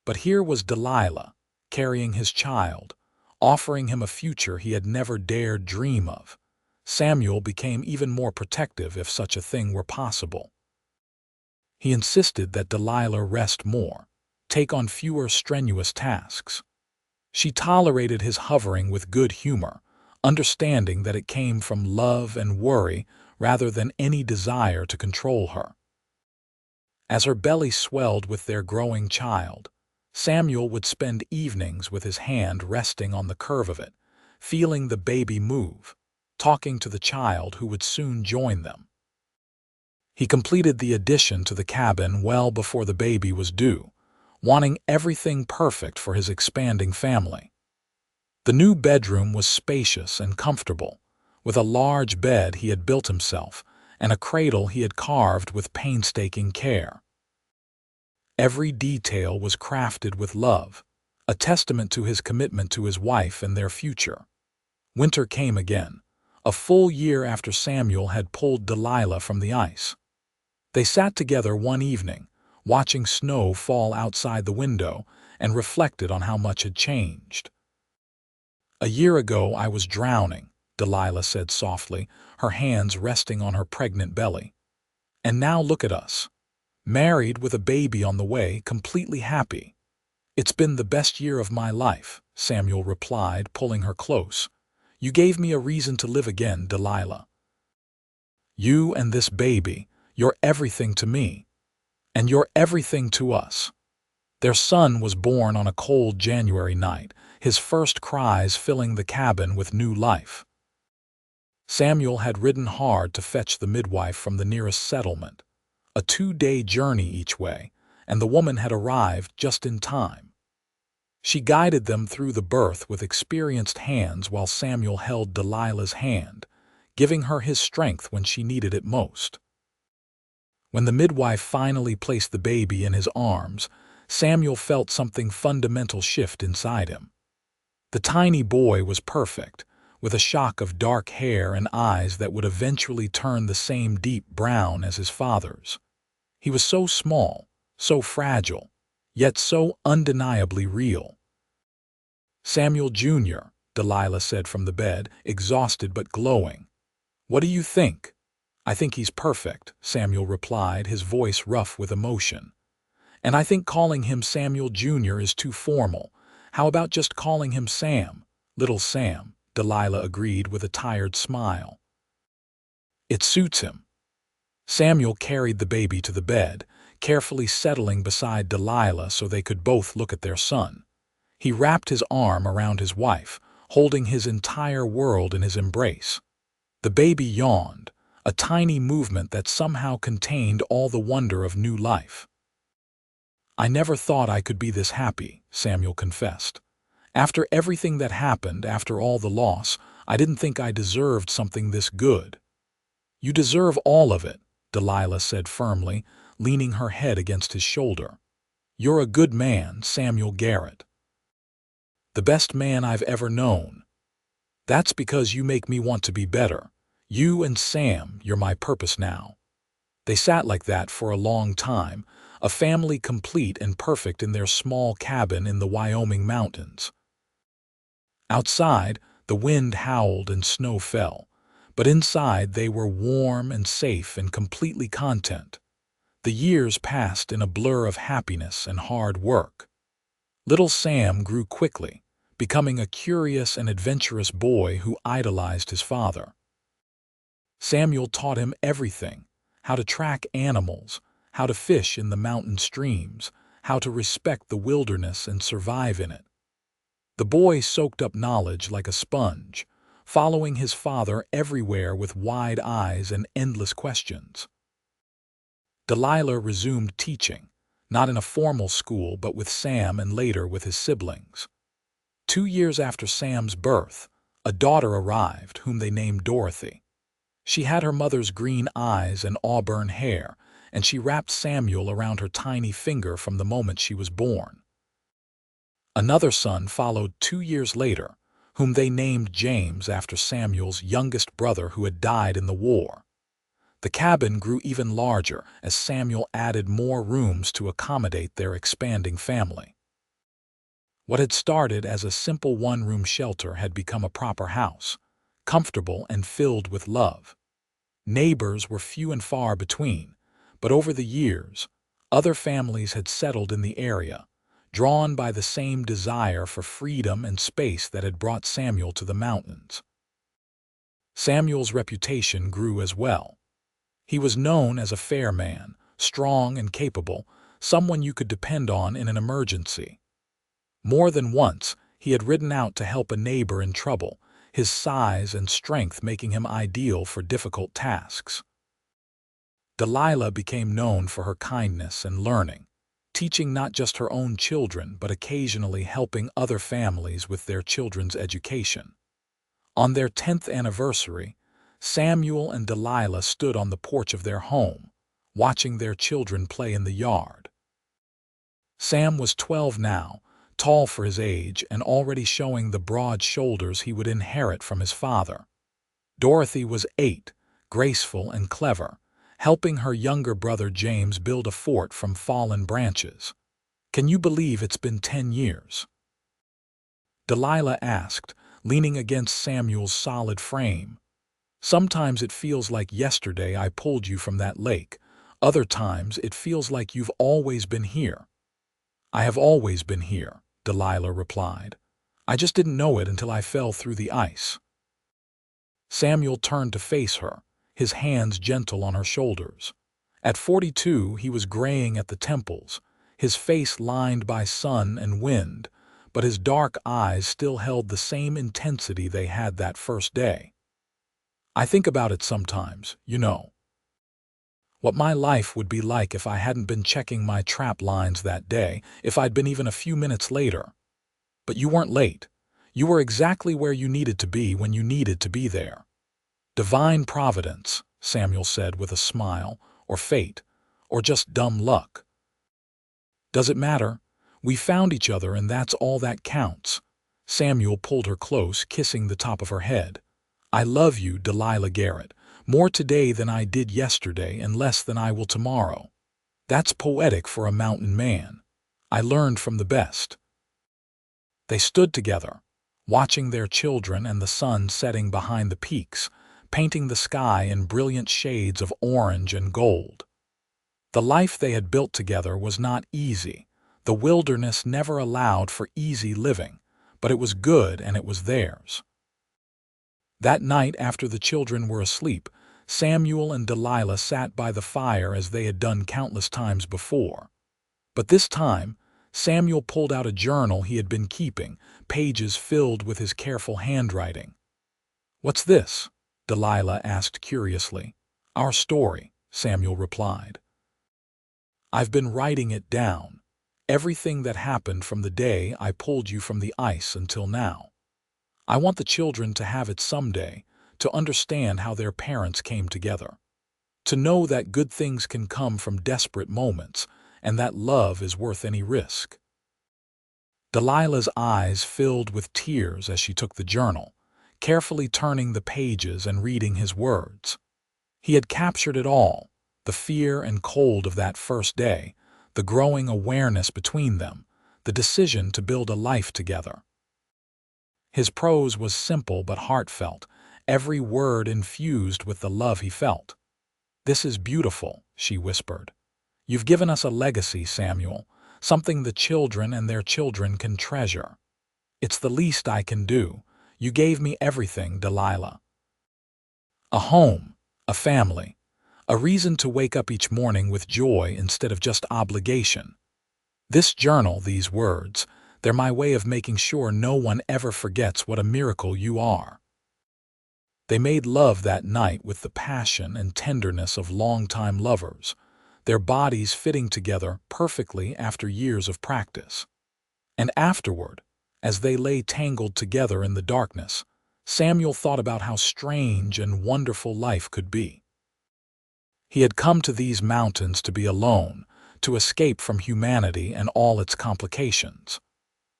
But here was Delilah, carrying his child, offering him a future he had never dared dream of. Samuel became even more protective if such a thing were possible. He insisted that Delilah rest more, take on fewer strenuous tasks. She tolerated his hovering with good humor, understanding that it came from love and worry rather than any desire to control her. As her belly swelled with their growing child, Samuel would spend evenings with his hand resting on the curve of it, feeling the baby move, talking to the child who would soon join them. He completed the addition to the cabin well before the baby was due, wanting everything perfect for his expanding family. The new bedroom was spacious and comfortable, with a large bed he had built himself and a cradle he had carved with painstaking care. Every detail was crafted with love, a testament to his commitment to his wife and their future. Winter came again, a full year after Samuel had pulled Delilah from the ice. They sat together one evening, watching snow fall outside the window, and reflected on how much had changed. "A year ago I was drowning," Delilah said softly, her hands resting on her pregnant belly. "And now look at us, married with a baby on the way, completely happy." "It's been the best year of my life," Samuel replied, pulling her close. "You gave me a reason to live again, Delilah. You and this baby, you're everything to me. And you're everything to us." Their son was born on a cold January night, his first cries filling the cabin with new life. Samuel had ridden hard to fetch the midwife from the nearest settlement, a 2-day journey each way, and the woman had arrived just in time. She guided them through the birth with experienced hands while Samuel held Delilah's hand, giving her his strength when she needed it most. When the midwife finally placed the baby in his arms, Samuel felt something fundamental shift inside him. The tiny boy was perfect, with a shock of dark hair and eyes that would eventually turn the same deep brown as his father's. He was so small, so fragile, yet so undeniably real. "Samuel Jr.," Delilah said from the bed, exhausted but glowing. "What do you think?" "I think he's perfect," Samuel replied, his voice rough with emotion. "And I think calling him Samuel Jr. is too formal. How about just calling him Sam, little Sam?" Delilah agreed with a tired smile. "It suits him." Samuel carried the baby to the bed, carefully settling beside Delilah so they could both look at their son. He wrapped his arm around his wife, holding his entire world in his embrace. The baby yawned, a tiny movement that somehow contained all the wonder of new life. "I never thought I could be this happy," Samuel confessed. "After everything that happened, after all the loss, I didn't think I deserved something this good." "You deserve all of it," Delilah said firmly, leaning her head against his shoulder. "You're a good man, Samuel Garrett. The best man I've ever known. That's because you make me want to be better. You and Sam, you're my purpose now." They sat like that for a long time, a family complete and perfect in their small cabin in the Wyoming mountains. Outside, the wind howled and snow fell, but inside they were warm and safe and completely content. The years passed in a blur of happiness and hard work. Little Sam grew quickly, becoming a curious and adventurous boy who idolized his father. Samuel taught him everything: how to track animals, how to fish in the mountain streams, how to respect the wilderness and survive in it. The boy soaked up knowledge like a sponge, following his father everywhere with wide eyes and endless questions. Delilah resumed teaching, not in a formal school but with Sam and later with his siblings. 2 years after Sam's birth, a daughter arrived whom they named Dorothy. She had her mother's green eyes and auburn hair, and she wrapped Samuel around her tiny finger from the moment she was born. Another son followed 2 years later, whom they named James after Samuel's youngest brother who had died in the war. The cabin grew even larger as Samuel added more rooms to accommodate their expanding family. What had started as a simple one-room shelter had become a proper house, comfortable and filled with love. Neighbors were few and far between, but over the years, other families had settled in the area, drawn by the same desire for freedom and space that had brought Samuel to the mountains. Samuel's reputation grew as well. He was known as a fair man, strong and capable, someone you could depend on in an emergency. More than once, he had ridden out to help a neighbor in trouble, his size and strength making him ideal for difficult tasks. Delilah became known for her kindness and learning, teaching not just her own children but occasionally helping other families with their children's education. On their 10th anniversary, Samuel and Delilah stood on the porch of their home, watching their children play in the yard. Sam was 12 now, tall for his age and already showing the broad shoulders he would inherit from his father. Dorothy was 8, graceful and clever, helping her younger brother James build a fort from fallen branches. "Can you believe it's been 10 years?" Delilah asked, leaning against Samuel's solid frame. "Sometimes it feels like yesterday I pulled you from that lake. Other times it feels like you've always been here." "I have always been here," Delilah replied. "I just didn't know it until I fell through the ice." Samuel turned to face her, his hands gentle on her shoulders. At 42, he was graying at the temples, his face lined by sun and wind, but his dark eyes still held the same intensity they had that first day. "I think about it sometimes, you know. What my life would be like if I hadn't been checking my trap lines that day, if I'd been even a few minutes later. But you weren't late. You were exactly where you needed to be when you needed to be there." "Divine providence," Samuel said with a smile, "or fate, or just dumb luck. Does it matter? We found each other and that's all that counts." Samuel pulled her close, kissing the top of her head. "I love you, Delilah Garrett, more today than I did yesterday and less than I will tomorrow. That's poetic for a mountain man. I learned from the best." They stood together, watching their children and the sun setting behind the peaks, painting the sky in brilliant shades of orange and gold. The life they had built together was not easy. The wilderness never allowed for easy living, but it was good and it was theirs. That night, after the children were asleep, Samuel and Delilah sat by the fire as they had done countless times before. But this time, Samuel pulled out a journal he had been keeping, pages filled with his careful handwriting. "What's this?" Delilah asked curiously. "Our story," Samuel replied. "I've been writing it down. Everything that happened from the day I pulled you from the ice until now. I want the children to have it someday, to understand how their parents came together. To know that good things can come from desperate moments, and that love is worth any risk." Delilah's eyes filled with tears as she took the journal, carefully turning the pages and reading his words. He had captured it all, the fear and cold of that first day, the growing awareness between them, the decision to build a life together. His prose was simple but heartfelt, every word infused with the love he felt. "This is beautiful," she whispered. "You've given us a legacy, Samuel, something the children and their children can treasure. It's the least I can do. You gave me everything, Delilah. A home, a family, a reason to wake up each morning with joy instead of just obligation. This journal, these words, they're my way of making sure no one ever forgets what a miracle you are." They made love that night with the passion and tenderness of longtime lovers, their bodies fitting together perfectly after years of practice. And afterward, as they lay tangled together in the darkness, Samuel thought about how strange and wonderful life could be. He had come to these mountains to be alone, to escape from humanity and all its complications.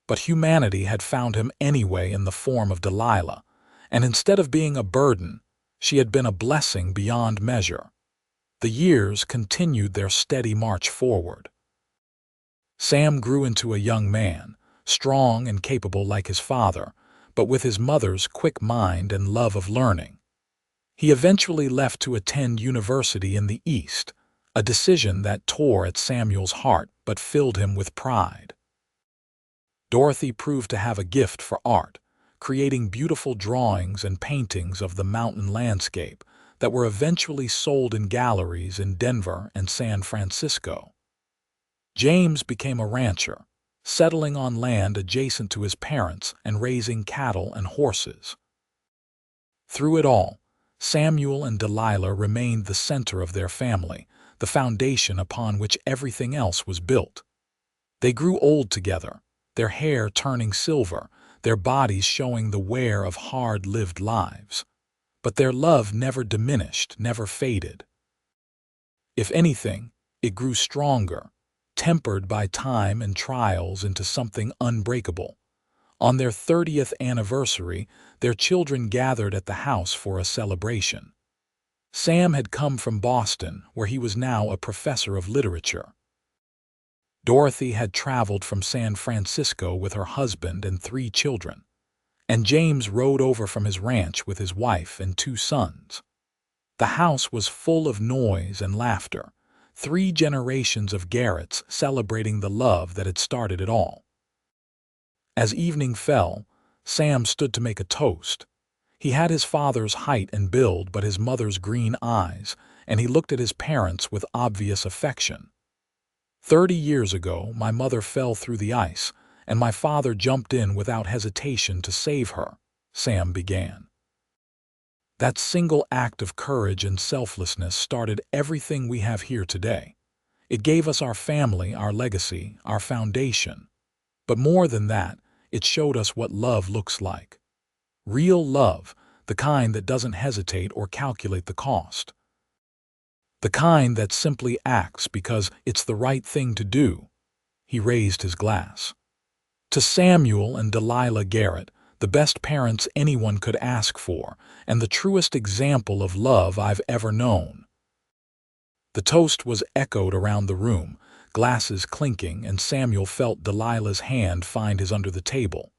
But humanity had found him anyway in the form of Delilah, and instead of being a burden, she had been a blessing beyond measure. The years continued their steady march forward. Sam grew into a young man, strong and capable like his father, but with his mother's quick mind and love of learning. He eventually left to attend university in the East, a decision that tore at Samuel's heart but filled him with pride. Dorothy proved to have a gift for art, creating beautiful drawings and paintings of the mountain landscape that were eventually sold in galleries in Denver and San Francisco. James became a rancher, settling on land adjacent to his parents and raising cattle and horses. Through it all, Samuel and Delilah remained the center of their family, the foundation upon which everything else was built. They grew old together, their hair turning silver, their bodies showing the wear of hard-lived lives. But their love never diminished, never faded. If anything, it grew stronger, tempered by time and trials into something unbreakable. On their 30th anniversary, their children gathered at the house for a celebration. Sam had come from Boston, where he was now a professor of literature. Dorothy had traveled from San Francisco with her husband and 3 children, and James rode over from his ranch with his wife and 2 sons. The house was full of noise and laughter, 3 generations of Garretts celebrating the love that had started it all. As evening fell, Sam stood to make a toast. He had his father's height and build but his mother's green eyes, and he looked at his parents with obvious affection. 30 years ago, my mother fell through the ice, and my father jumped in without hesitation to save her, Sam began. That single act of courage and selflessness started everything we have here today. It gave us our family, our legacy, our foundation. But more than that, it showed us what love looks like. Real love, the kind that doesn't hesitate or calculate the cost. The kind that simply acts because it's the right thing to do. He raised his glass. To Samuel and Delilah Garrett, the best parents anyone could ask for, and the truest example of love I've ever known. The toast was echoed around the room, glasses clinking, and Samuel felt Delilah's hand find his under the table.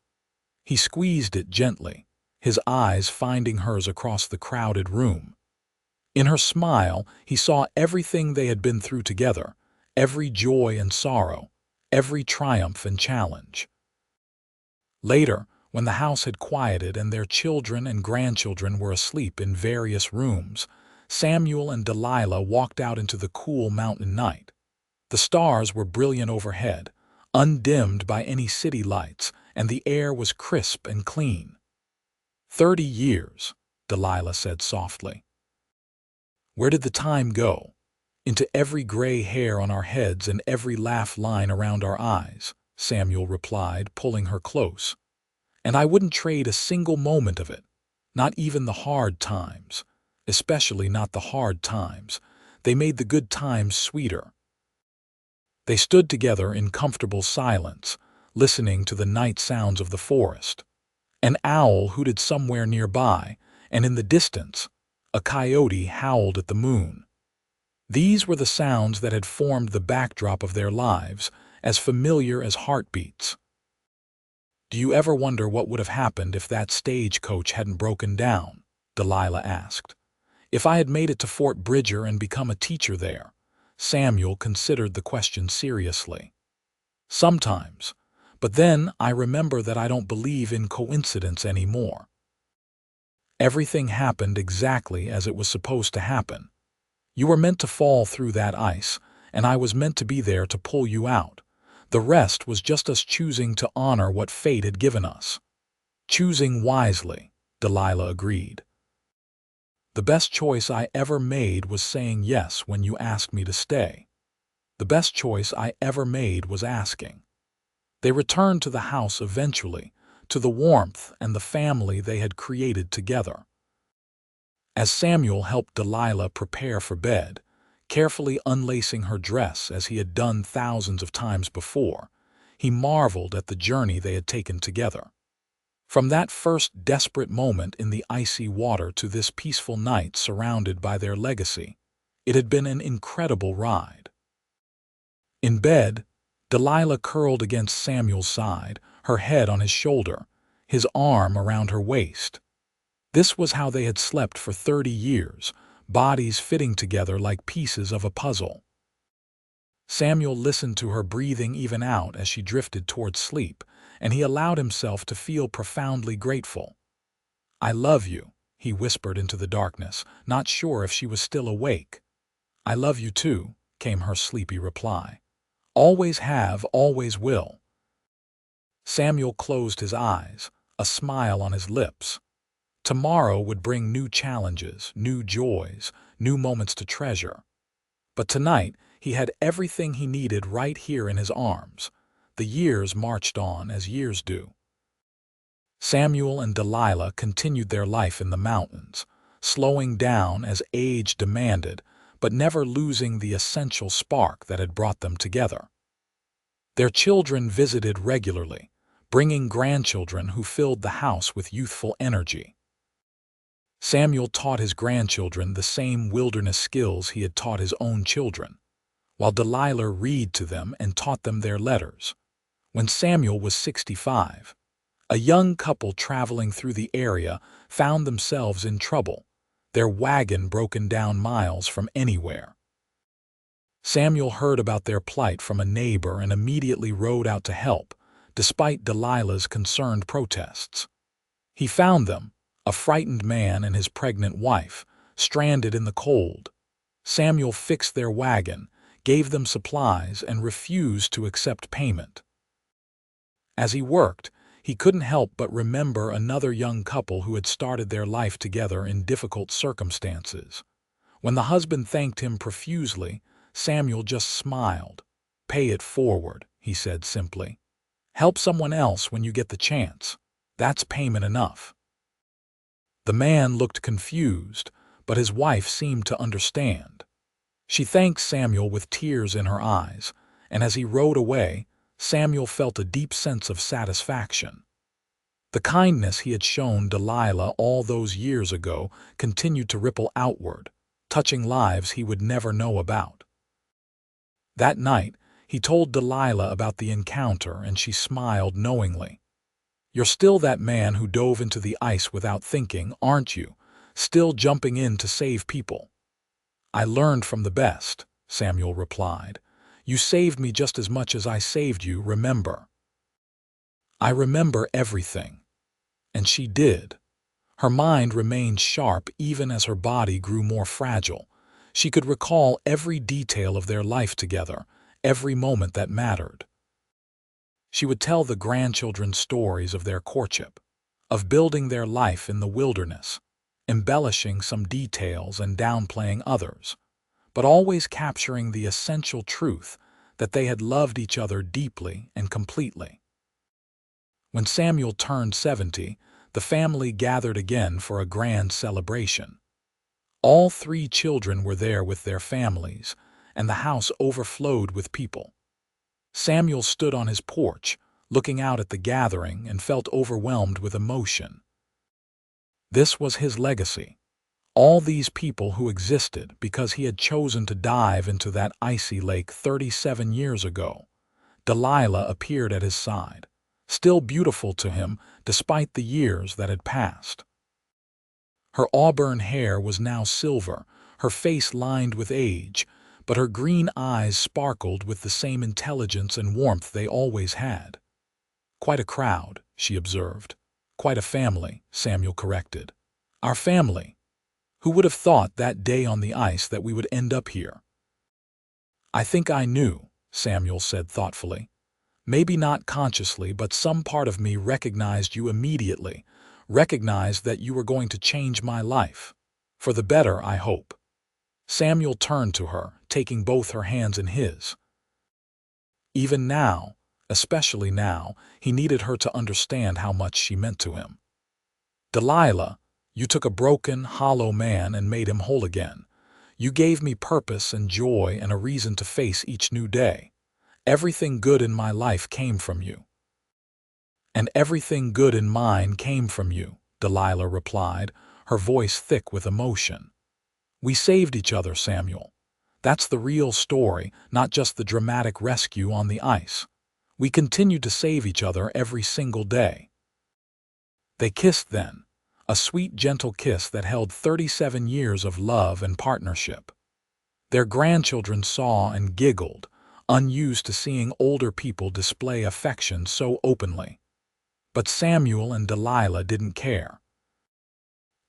He squeezed it gently, his eyes finding hers across the crowded room. In her smile, he saw everything they had been through together, every joy and sorrow, every triumph and challenge. Later, when the house had quieted and their children and grandchildren were asleep in various rooms, Samuel and Delilah walked out into the cool mountain night. The stars were brilliant overhead, undimmed by any city lights, and the air was crisp and clean. 30 years, Delilah said softly. Where did the time go? Into every gray hair on our heads and every laugh line around our eyes, Samuel replied, pulling her close. And I wouldn't trade a single moment of it, not even the hard times, especially not the hard times. They made the good times sweeter. They stood together in comfortable silence, listening to the night sounds of the forest. An owl hooted somewhere nearby, and in the distance, a coyote howled at the moon. These were the sounds that had formed the backdrop of their lives, as familiar as heartbeats. Do you ever wonder what would have happened if that stagecoach hadn't broken down? Delilah asked. If I had made it to Fort Bridger and become a teacher there? Samuel considered the question seriously. Sometimes, but then I remember that I don't believe in coincidence anymore. Everything happened exactly as it was supposed to happen. You were meant to fall through that ice, and I was meant to be there to pull you out. The rest was just us choosing to honor what fate had given us. Choosing wisely, Delilah agreed. The best choice I ever made was saying yes when you asked me to stay. The best choice I ever made was asking. They returned to the house eventually, to the warmth and the family they had created together. As Samuel helped Delilah prepare for bed, carefully unlacing her dress as he had done thousands of times before, he marveled at the journey they had taken together. From that first desperate moment in the icy water to this peaceful night surrounded by their legacy, it had been an incredible ride. In bed, Delilah curled against Samuel's side, her head on his shoulder, his arm around her waist. This was how they had slept for 30 years, bodies fitting together like pieces of a puzzle. Samuel listened to her breathing even out as she drifted toward sleep, and he allowed himself to feel profoundly grateful. "I love you," he whispered into the darkness, not sure if she was still awake. "I love you too," came her sleepy reply. "Always have, always will." Samuel closed his eyes, a smile on his lips. Tomorrow would bring new challenges, new joys, new moments to treasure. But tonight, he had everything he needed right here in his arms. The years marched on as years do. Samuel and Delilah continued their life in the mountains, slowing down as age demanded, but never losing the essential spark that had brought them together. Their children visited regularly, bringing grandchildren who filled the house with youthful energy. Samuel taught his grandchildren the same wilderness skills he had taught his own children, while Delilah read to them and taught them their letters. When Samuel was 65, a young couple traveling through the area found themselves in trouble, their wagon broken down miles from anywhere. Samuel heard about their plight from a neighbor and immediately rode out to help, despite Delilah's concerned protests. He found them, a frightened man and his pregnant wife, stranded in the cold. Samuel fixed their wagon, gave them supplies, and refused to accept payment. As he worked, he couldn't help but remember another young couple who had started their life together in difficult circumstances. When the husband thanked him profusely, Samuel just smiled. "Pay it forward," he said simply. "Help someone else when you get the chance. That's payment enough." The man looked confused, but his wife seemed to understand. She thanked Samuel with tears in her eyes, and as he rode away, Samuel felt a deep sense of satisfaction. The kindness he had shown Delilah all those years ago continued to ripple outward, touching lives he would never know about. That night, he told Delilah about the encounter, and she smiled knowingly. "You're still that man who dove into the ice without thinking, aren't you? Still jumping in to save people." "I learned from the best," Samuel replied. "You saved me just as much as I saved you, remember?" "I remember everything." And she did. Her mind remained sharp even as her body grew more fragile. She could recall every detail of their life together, every moment that mattered. She would tell the grandchildren stories of their courtship, of building their life in the wilderness, embellishing some details and downplaying others, but always capturing the essential truth that they had loved each other deeply and completely. When Samuel turned 70, the family gathered again for a grand celebration. All 3 children were there with their families, and the house overflowed with people. Samuel stood on his porch, looking out at the gathering, and felt overwhelmed with emotion. This was his legacy. All these people who existed because he had chosen to dive into that icy lake 37 years ago. Delilah appeared at his side, still beautiful to him despite the years that had passed. Her auburn hair was now silver, her face lined with age, but her green eyes sparkled with the same intelligence and warmth they always had. "Quite a crowd," she observed. "Quite a family," Samuel corrected. "Our family. Who would have thought that day on the ice that we would end up here?" "I think I knew," Samuel said thoughtfully. "Maybe not consciously, but some part of me recognized you immediately, recognized that you were going to change my life. For the better, I hope." Samuel turned to her, taking both her hands in his. Even now, especially now, he needed her to understand how much she meant to him. "Delilah, you took a broken, hollow man and made him whole again. You gave me purpose and joy and a reason to face each new day. Everything good in my life came from you." "And everything good in mine came from you," Delilah replied, her voice thick with emotion. "We saved each other, Samuel. That's the real story, not just the dramatic rescue on the ice. We continued to save each other every single day." They kissed then, a sweet, gentle kiss that held 37 years of love and partnership. Their grandchildren saw and giggled, unused to seeing older people display affection so openly. But Samuel and Delilah didn't care.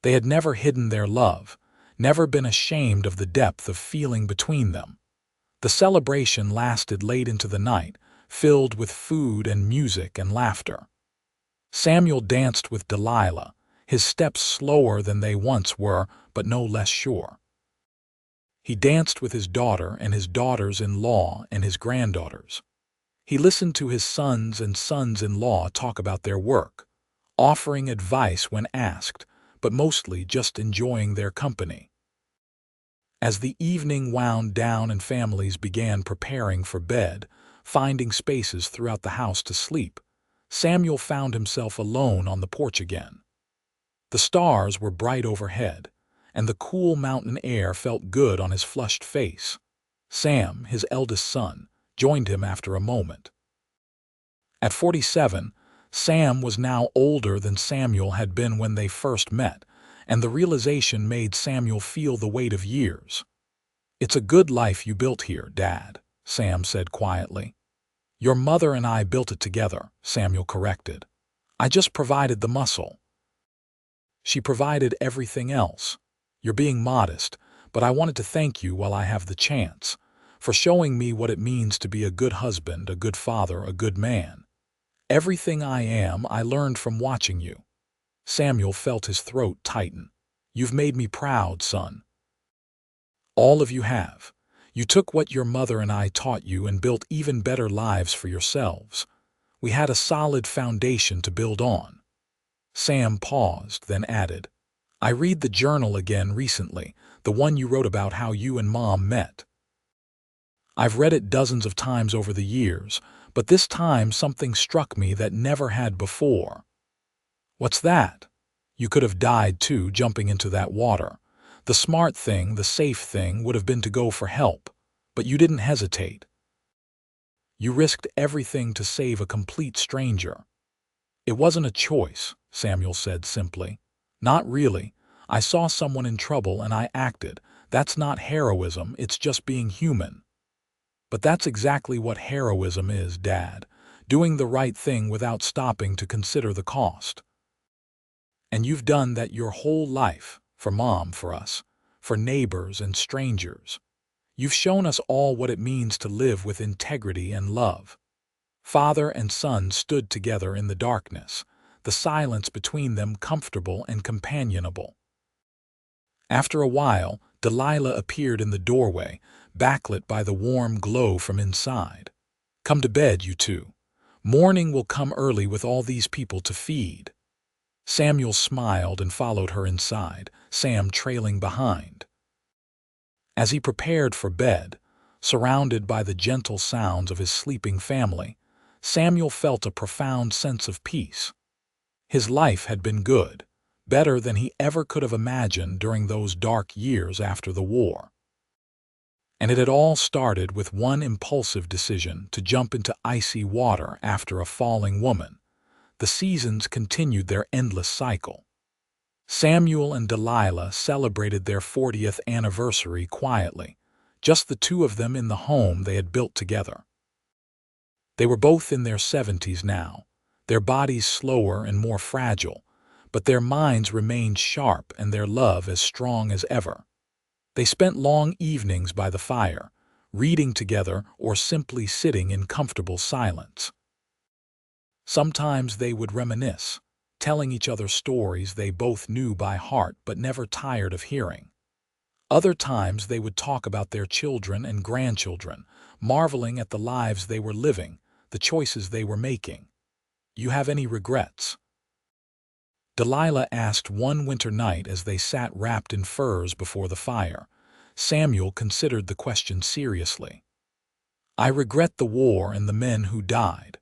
They had never hidden their love, never been ashamed of the depth of feeling between them. The celebration lasted late into the night, filled with food and music and laughter. Samuel danced with Delilah, his steps slower than they once were, but no less sure. He danced with his daughter and his daughters-in-law and his granddaughters. He listened to his sons and sons-in-law talk about their work, offering advice when asked, but mostly just enjoying their company. As the evening wound down and families began preparing for bed, finding spaces throughout the house to sleep, Samuel found himself alone on the porch again. The stars were bright overhead, and the cool mountain air felt good on his flushed face. Sam, his eldest son, joined him after a moment. At 47, Sam was now older than Samuel had been when they first met, and the realization made Samuel feel the weight of years. "It's a good life you built here, Dad," Sam said quietly. "Your mother and I built it together," Samuel corrected. "I just provided the muscle. She provided everything else. You're being modest, but I wanted to thank you while I have the chance, for showing me what it means to be a good husband, a good father, a good man. Everything I am, I learned from watching you." Samuel felt his throat tighten. "You've made me proud, son. All of you have. You took what your mother and I taught you and built even better lives for yourselves. We had a solid foundation to build on." Sam paused, then added, "I read the journal again recently, the one you wrote about how you and Mom met. I've read it dozens of times over the years, but this time something struck me that never had before." "What's that?" "You could have died too, jumping into that water. The smart thing, the safe thing, would have been to go for help, but you didn't hesitate. You risked everything to save a complete stranger." "It wasn't a choice," Samuel said simply. "Not really. I saw someone in trouble and I acted. That's not heroism, it's just being human." "But that's exactly what heroism is, Dad. Doing the right thing without stopping to consider the cost. And you've done that your whole life, for Mom, for us, for neighbors and strangers. You've shown us all what it means to live with integrity and love." Father and son stood together in the darkness, the silence between them comfortable and companionable. After a while, Delilah appeared in the doorway, backlit by the warm glow from inside. "Come to bed, you two. Morning will come early with all these people to feed." Samuel smiled and followed her inside, Sam trailing behind. As he prepared for bed, surrounded by the gentle sounds of his sleeping family, Samuel felt a profound sense of peace. His life had been good, better than he ever could have imagined during those dark years after the war. And it had all started with one impulsive decision to jump into icy water after a falling woman. The seasons continued their endless cycle. Samuel and Delilah celebrated their 40th anniversary quietly, just the two of them in the home they had built together. They were both in their 70s now, their bodies slower and more fragile, but their minds remained sharp and their love as strong as ever. They spent long evenings by the fire, reading together or simply sitting in comfortable silence. Sometimes they would reminisce, telling each other stories they both knew by heart but never tired of hearing. Other times they would talk about their children and grandchildren, marveling at the lives they were living, the choices they were making. "You have any regrets?" Delilah asked one winter night as they sat wrapped in furs before the fire. Samuel considered the question seriously. "I regret the war and the men who died.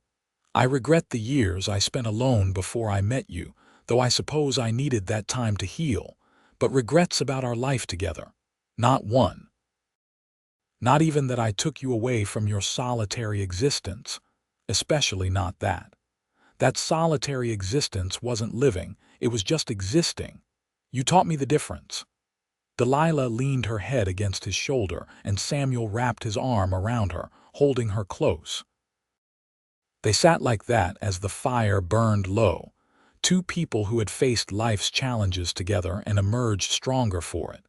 I regret the years I spent alone before I met you, though I suppose I needed that time to heal, but regrets about our life together. Not one. Not even that I took you away from your solitary existence, especially not that. That solitary existence wasn't living, it was just existing. You taught me the difference." Delilah leaned her head against his shoulder, and Samuel wrapped his arm around her, holding her close. They sat like that as the fire burned low, two people who had faced life's challenges together and emerged stronger for it.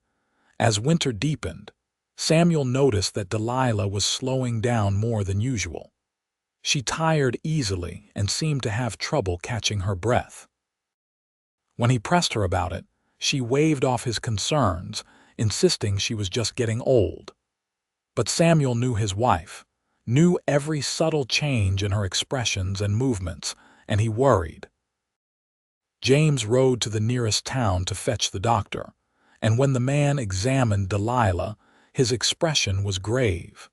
As winter deepened, Samuel noticed that Delilah was slowing down more than usual. She tired easily and seemed to have trouble catching her breath. When he pressed her about it, she waved off his concerns, insisting she was just getting old. But Samuel knew his wife, knew every subtle change in her expressions and movements, and he worried. James rode to the nearest town to fetch the doctor, and when the man examined Delilah, his expression was grave.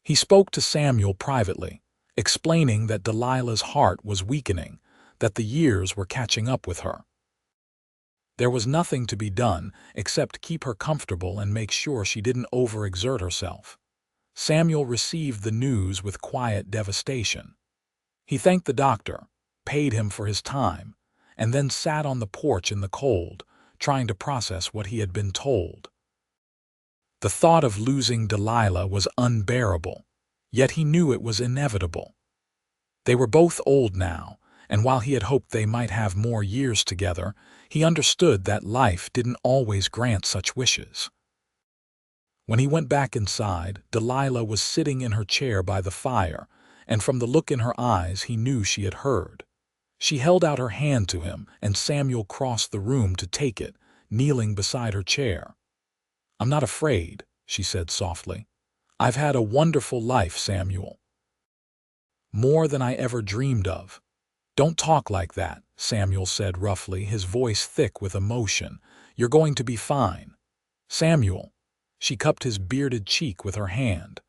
He spoke to Samuel privately, explaining that Delilah's heart was weakening, that the years were catching up with her. There was nothing to be done except keep her comfortable and make sure she didn't overexert herself. Samuel received the news with quiet devastation. He thanked the doctor, paid him for his time, and then sat on the porch in the cold, trying to process what he had been told. The thought of losing Delilah was unbearable, yet he knew it was inevitable. They were both old now, and while he had hoped they might have more years together, he understood that life didn't always grant such wishes. When he went back inside, Delilah was sitting in her chair by the fire, and from the look in her eyes he knew she had heard. She held out her hand to him, and Samuel crossed the room to take it, kneeling beside her chair. "I'm not afraid," she said softly. "I've had a wonderful life, Samuel. More than I ever dreamed of." "Don't talk like that," Samuel said roughly, his voice thick with emotion. "You're going to be fine." "Samuel." She cupped his bearded cheek with her hand.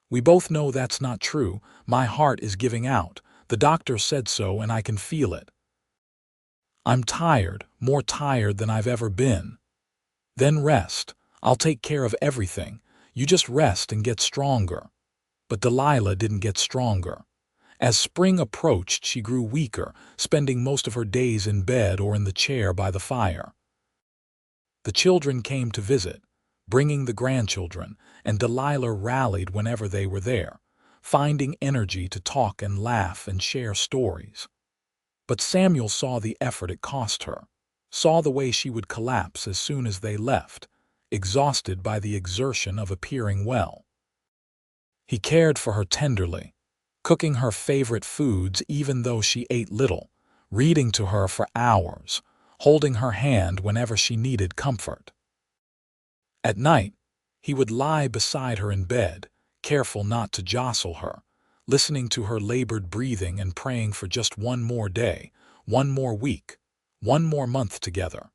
"We both know that's not true. My heart is giving out. The doctor said so, and I can feel it. I'm tired, more tired than I've ever been." "Then rest. I'll take care of everything. You just rest and get stronger." But Delilah didn't get stronger. As spring approached, she grew weaker, spending most of her days in bed or in the chair by the fire. The children came to visit, bringing the grandchildren, and Delilah rallied whenever they were there, finding energy to talk and laugh and share stories. But Samuel saw the effort it cost her, saw the way she would collapse as soon as they left, exhausted by the exertion of appearing well. He cared for her tenderly, cooking her favorite foods even though she ate little, reading to her for hours, holding her hand whenever she needed comfort. At night, he would lie beside her in bed, careful not to jostle her, listening to her labored breathing and praying for just one more day, one more week, one more month together.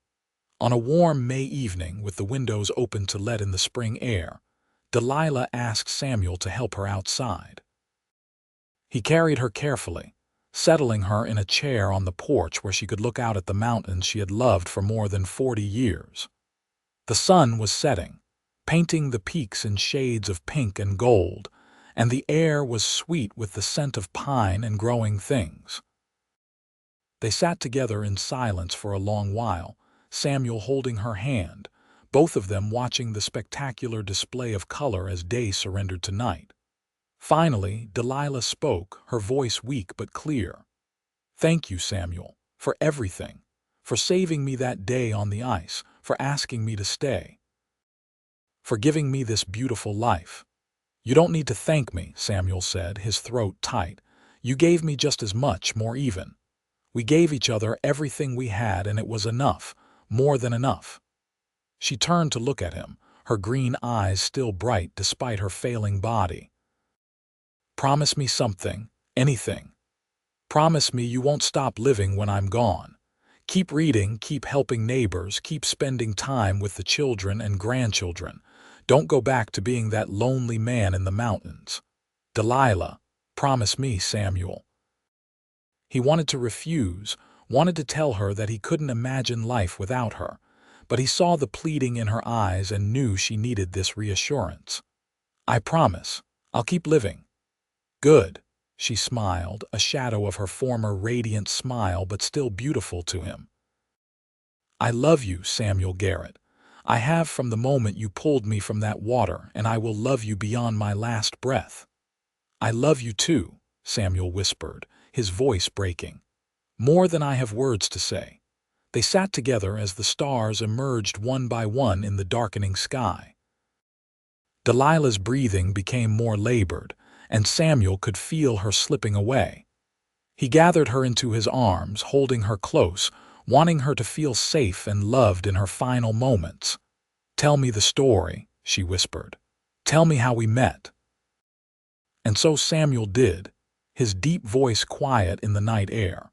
On a warm May evening, with the windows open to let in the spring air, Delilah asked Samuel to help her outside. He carried her carefully, settling her in a chair on the porch where she could look out at the mountains she had loved for more than 40 years. The sun was setting, painting the peaks in shades of pink and gold, and the air was sweet with the scent of pine and growing things. They sat together in silence for a long while, Samuel holding her hand, both of them watching the spectacular display of color as day surrendered to night. Finally, Delilah spoke, her voice weak but clear. "Thank you, Samuel, for everything, for saving me that day on the ice, for asking me to stay, for giving me this beautiful life." "You don't need to thank me," Samuel said, his throat tight. "You gave me just as much, more even. We gave each other everything we had, and it was enough, more than enough." She turned to look at him, her green eyes still bright despite her failing body. "Promise me something, anything. Promise me you won't stop living when I'm gone. Keep reading, keep helping neighbors, keep spending time with the children and grandchildren. Don't go back to being that lonely man in the mountains. Delilah, promise me, Samuel." He wanted to refuse, wanted to tell her that he couldn't imagine life without her, but he saw the pleading in her eyes and knew she needed this reassurance. "I promise. I'll keep living." "Good," she smiled, a shadow of her former radiant smile but still beautiful to him. "I love you, Samuel Garrett. I have from the moment you pulled me from that water, and I will love you beyond my last breath." "I love you too," Samuel whispered, his voice breaking. "More than I have words to say." They sat together as the stars emerged one by one in the darkening sky. Delilah's breathing became more labored, and Samuel could feel her slipping away. He gathered her into his arms, holding her close, wanting her to feel safe and loved in her final moments. "Tell me the story," she whispered. "Tell me how we met." And so Samuel did, his deep voice quiet in the night air.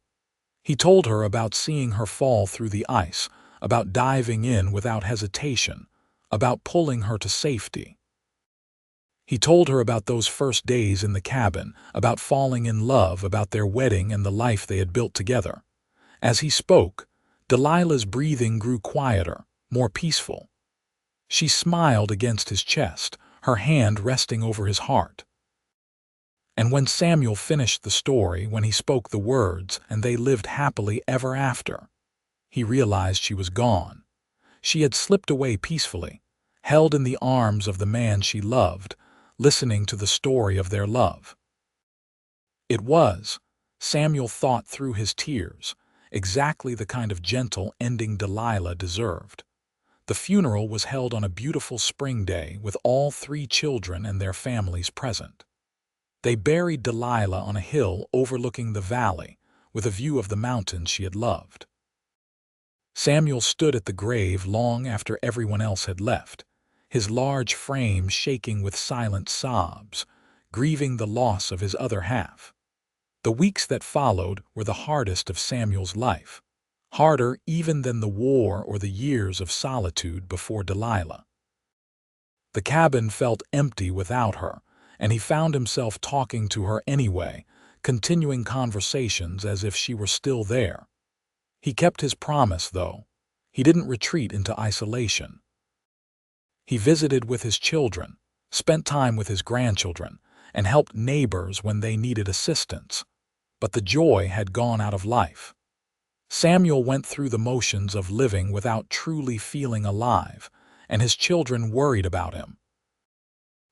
He told her about seeing her fall through the ice, about diving in without hesitation, about pulling her to safety. He told her about those first days in the cabin, about falling in love, about their wedding and the life they had built together. As he spoke, Delilah's breathing grew quieter, more peaceful. She smiled against his chest, her hand resting over his heart. And when Samuel finished the story, when he spoke the words, "and they lived happily ever after," he realized she was gone. She had slipped away peacefully, held in the arms of the man she loved, listening to the story of their love. It was, Samuel thought through his tears, exactly the kind of gentle ending Delilah deserved. The funeral was held on a beautiful spring day with all 3 children and their families present. They buried Delilah on a hill overlooking the valley, with a view of the mountains she had loved. Samuel stood at the grave long after everyone else had left, his large frame shaking with silent sobs, grieving the loss of his other half. The weeks that followed were the hardest of Samuel's life, harder even than the war or the years of solitude before Delilah. The cabin felt empty without her, and he found himself talking to her anyway, continuing conversations as if she were still there. He kept his promise, though. He didn't retreat into isolation. He visited with his children, spent time with his grandchildren, and helped neighbors when they needed assistance. But the joy had gone out of life. Samuel went through the motions of living without truly feeling alive, and his children worried about him.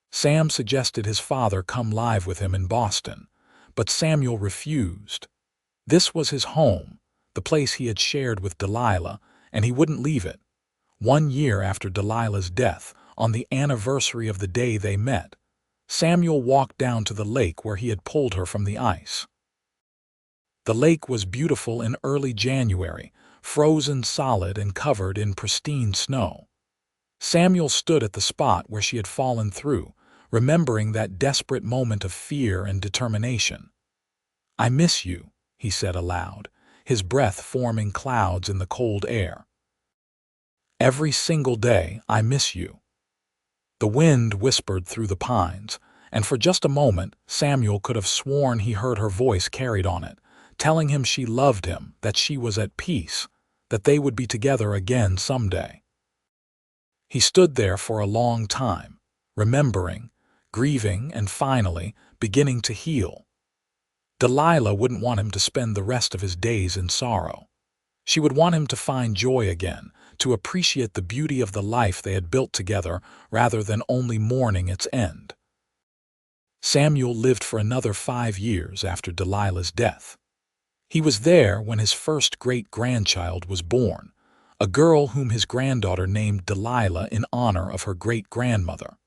Sam suggested his father come live with him in Boston, but Samuel refused. This was his home, the place he had shared with Delilah, and he wouldn't leave it. 1 year after Delilah's death, on the anniversary of the day they met, Samuel walked down to the lake where he had pulled her from the ice. The lake was beautiful in early January, frozen solid and covered in pristine snow. Samuel stood at the spot where she had fallen through, remembering that desperate moment of fear and determination. "I miss you," he said aloud, his breath forming clouds in the cold air. "Every single day I miss you." The wind whispered through the pines, and for just a moment Samuel could have sworn he heard her voice carried on it, telling him she loved him, that she was at peace, that they would be together again someday. He stood there for a long time, remembering, grieving, and finally beginning to heal. Delilah wouldn't want him to spend the rest of his days in sorrow. She would want him to find joy again, to appreciate the beauty of the life they had built together rather than only mourning its end. Samuel lived for another 5 years after Delilah's death. He was there when his first great-grandchild was born, a girl whom his granddaughter named Delilah in honor of her great-grandmother.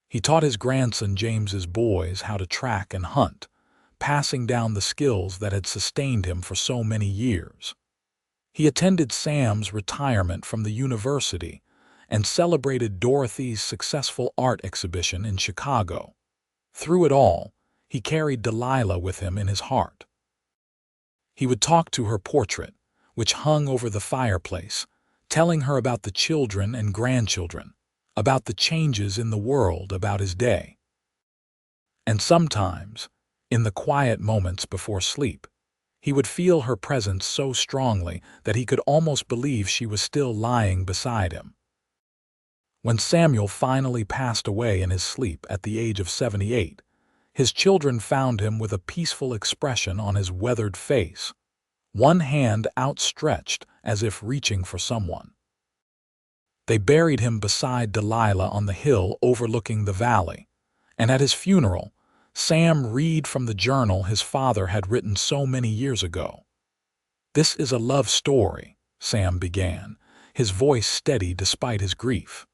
He taught his grandson James's boys how to track and hunt, passing down the skills that had sustained him for so many years. He attended Sam's retirement from the university and celebrated Dorothy's successful art exhibition in Chicago. Through it all, he carried Delilah with him in his heart. He would talk to her portrait, which hung over the fireplace, telling her about the children and grandchildren, about the changes in the world, about his day. And sometimes, in the quiet moments before sleep, he would feel her presence so strongly that he could almost believe she was still lying beside him. When Samuel finally passed away in his sleep at the age of 78, his children found him with a peaceful expression on his weathered face, one hand outstretched as if reaching for someone. They buried him beside Delilah on the hill overlooking the valley, and at his funeral, Sam read from the journal his father had written so many years ago. "This is a love story," Sam began, his voice steady despite his grief.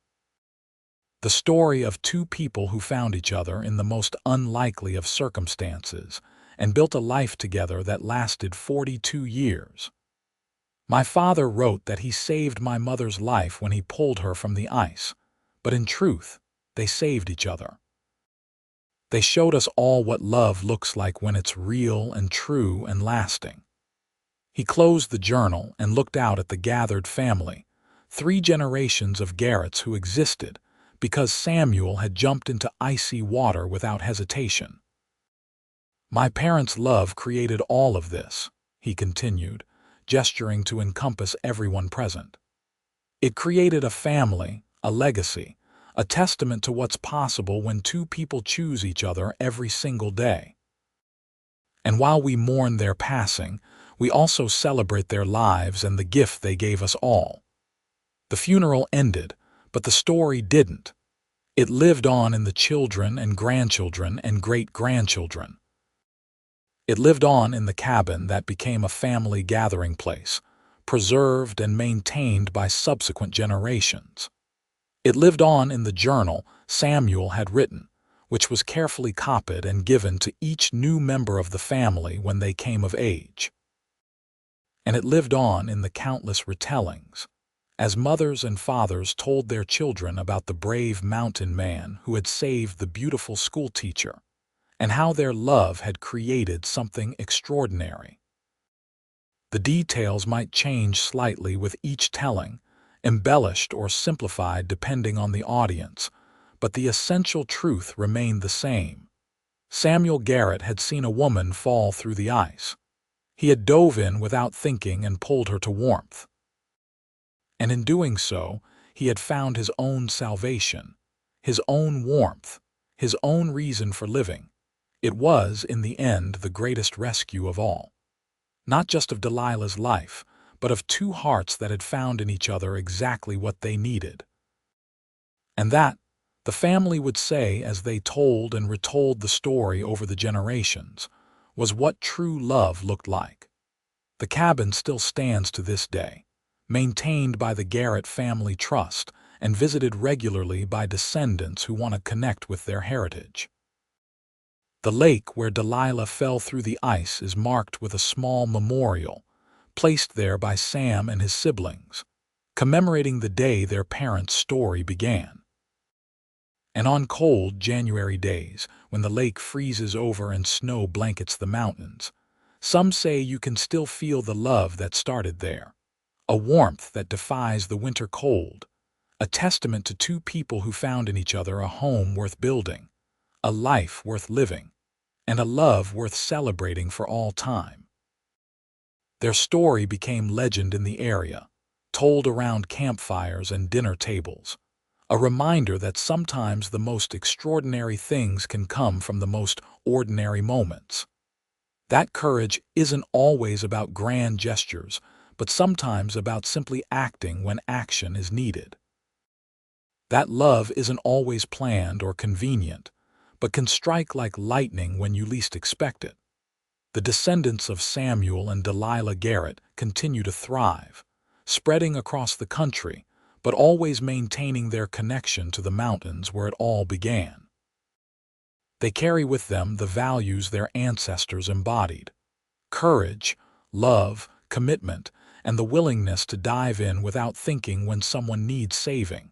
"The story of two people who found each other in the most unlikely of circumstances and built a life together that lasted 42 years. My father wrote that he saved my mother's life when he pulled her from the ice, but in truth, they saved each other. They showed us all what love looks like when it's real and true and lasting." He closed the journal and looked out at the gathered family, 3 generations of Garretts who existed because Samuel had jumped into icy water without hesitation. "My parents' love created all of this," he continued, gesturing to encompass everyone present. "It created a family, a legacy, a testament to what's possible when two people choose each other every single day. And while we mourn their passing, we also celebrate their lives and the gift they gave us all." The funeral ended, but the story didn't. It lived on in the children and grandchildren and great-grandchildren. It lived on in the cabin that became a family gathering place, preserved and maintained by subsequent generations. It lived on in the journal Samuel had written, which was carefully copied and given to each new member of the family when they came of age. And it lived on in the countless retellings, as mothers and fathers told their children about the brave mountain man who had saved the beautiful schoolteacher, and how their love had created something extraordinary. The details might change slightly with each telling, embellished or simplified depending on the audience, but the essential truth remained the same. Samuel Garrett had seen a woman fall through the ice. He had dove in without thinking and pulled her to warmth. And in doing so, he had found his own salvation, his own warmth, his own reason for living. It was, in the end, the greatest rescue of all. Not just of Delilah's life, but of two hearts that had found in each other exactly what they needed. And that, the family would say as they told and retold the story over the generations, was what true love looked like. The cabin still stands to this day, maintained by the Garrett Family Trust and visited regularly by descendants who want to connect with their heritage. The lake where Delilah fell through the ice is marked with a small memorial, placed there by Sam and his siblings, commemorating the day their parents' story began. And on cold January days, when the lake freezes over and snow blankets the mountains, some say you can still feel the love that started there, a warmth that defies the winter cold, a testament to two people who found in each other a home worth building, a life worth living, and a love worth celebrating for all time. Their story became legend in the area, told around campfires and dinner tables, a reminder that sometimes the most extraordinary things can come from the most ordinary moments. That courage isn't always about grand gestures, but sometimes about simply acting when action is needed. That love isn't always planned or convenient, but can strike like lightning when you least expect it. The descendants of Samuel and Delilah Garrett continue to thrive, spreading across the country, but always maintaining their connection to the mountains where it all began. They carry with them the values their ancestors embodied: courage, love, commitment, and the willingness to dive in without thinking when someone needs saving.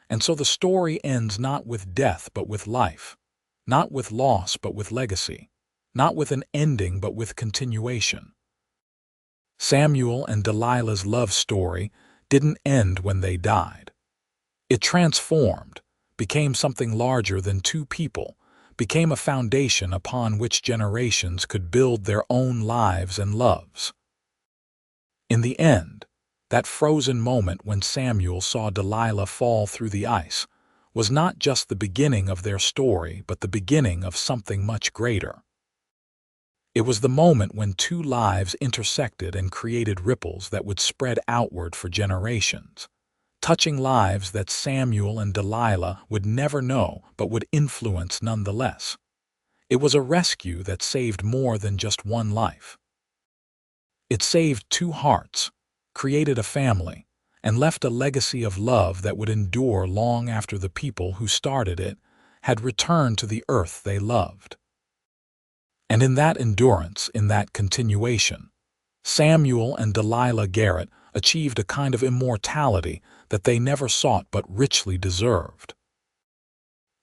And so the story ends not with death but with life, not with loss but with legacy, not with an ending but with continuation. Samuel and Delilah's love story didn't end when they died. It transformed, became something larger than two people, became a foundation upon which generations could build their own lives and loves. In the end, that frozen moment when Samuel saw Delilah fall through the ice was not just the beginning of their story, but the beginning of something much greater. It was the moment when two lives intersected and created ripples that would spread outward for generations, touching lives that Samuel and Delilah would never know but would influence nonetheless. It was a rescue that saved more than just one life. It saved two hearts, created a family, and left a legacy of love that would endure long after the people who started it had returned to the earth they loved. And in that endurance, in that continuation, Samuel and Delilah Garrett achieved a kind of immortality that they never sought but richly deserved.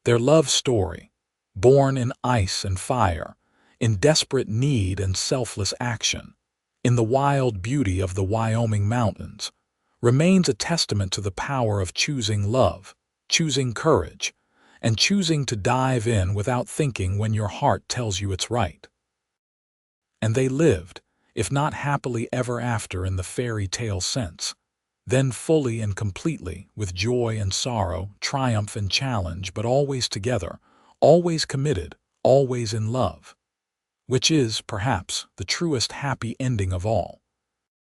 Their love story, born in ice and fire, in desperate need and selfless action, in the wild beauty of the Wyoming mountains, remains a testament to the power of choosing love, choosing courage, and choosing to dive in without thinking when your heart tells you it's right. And they lived, if not happily ever after in the fairy tale sense, then fully and completely, with joy and sorrow, triumph and challenge, but always together, always committed, always in love, which is, perhaps, the truest happy ending of all.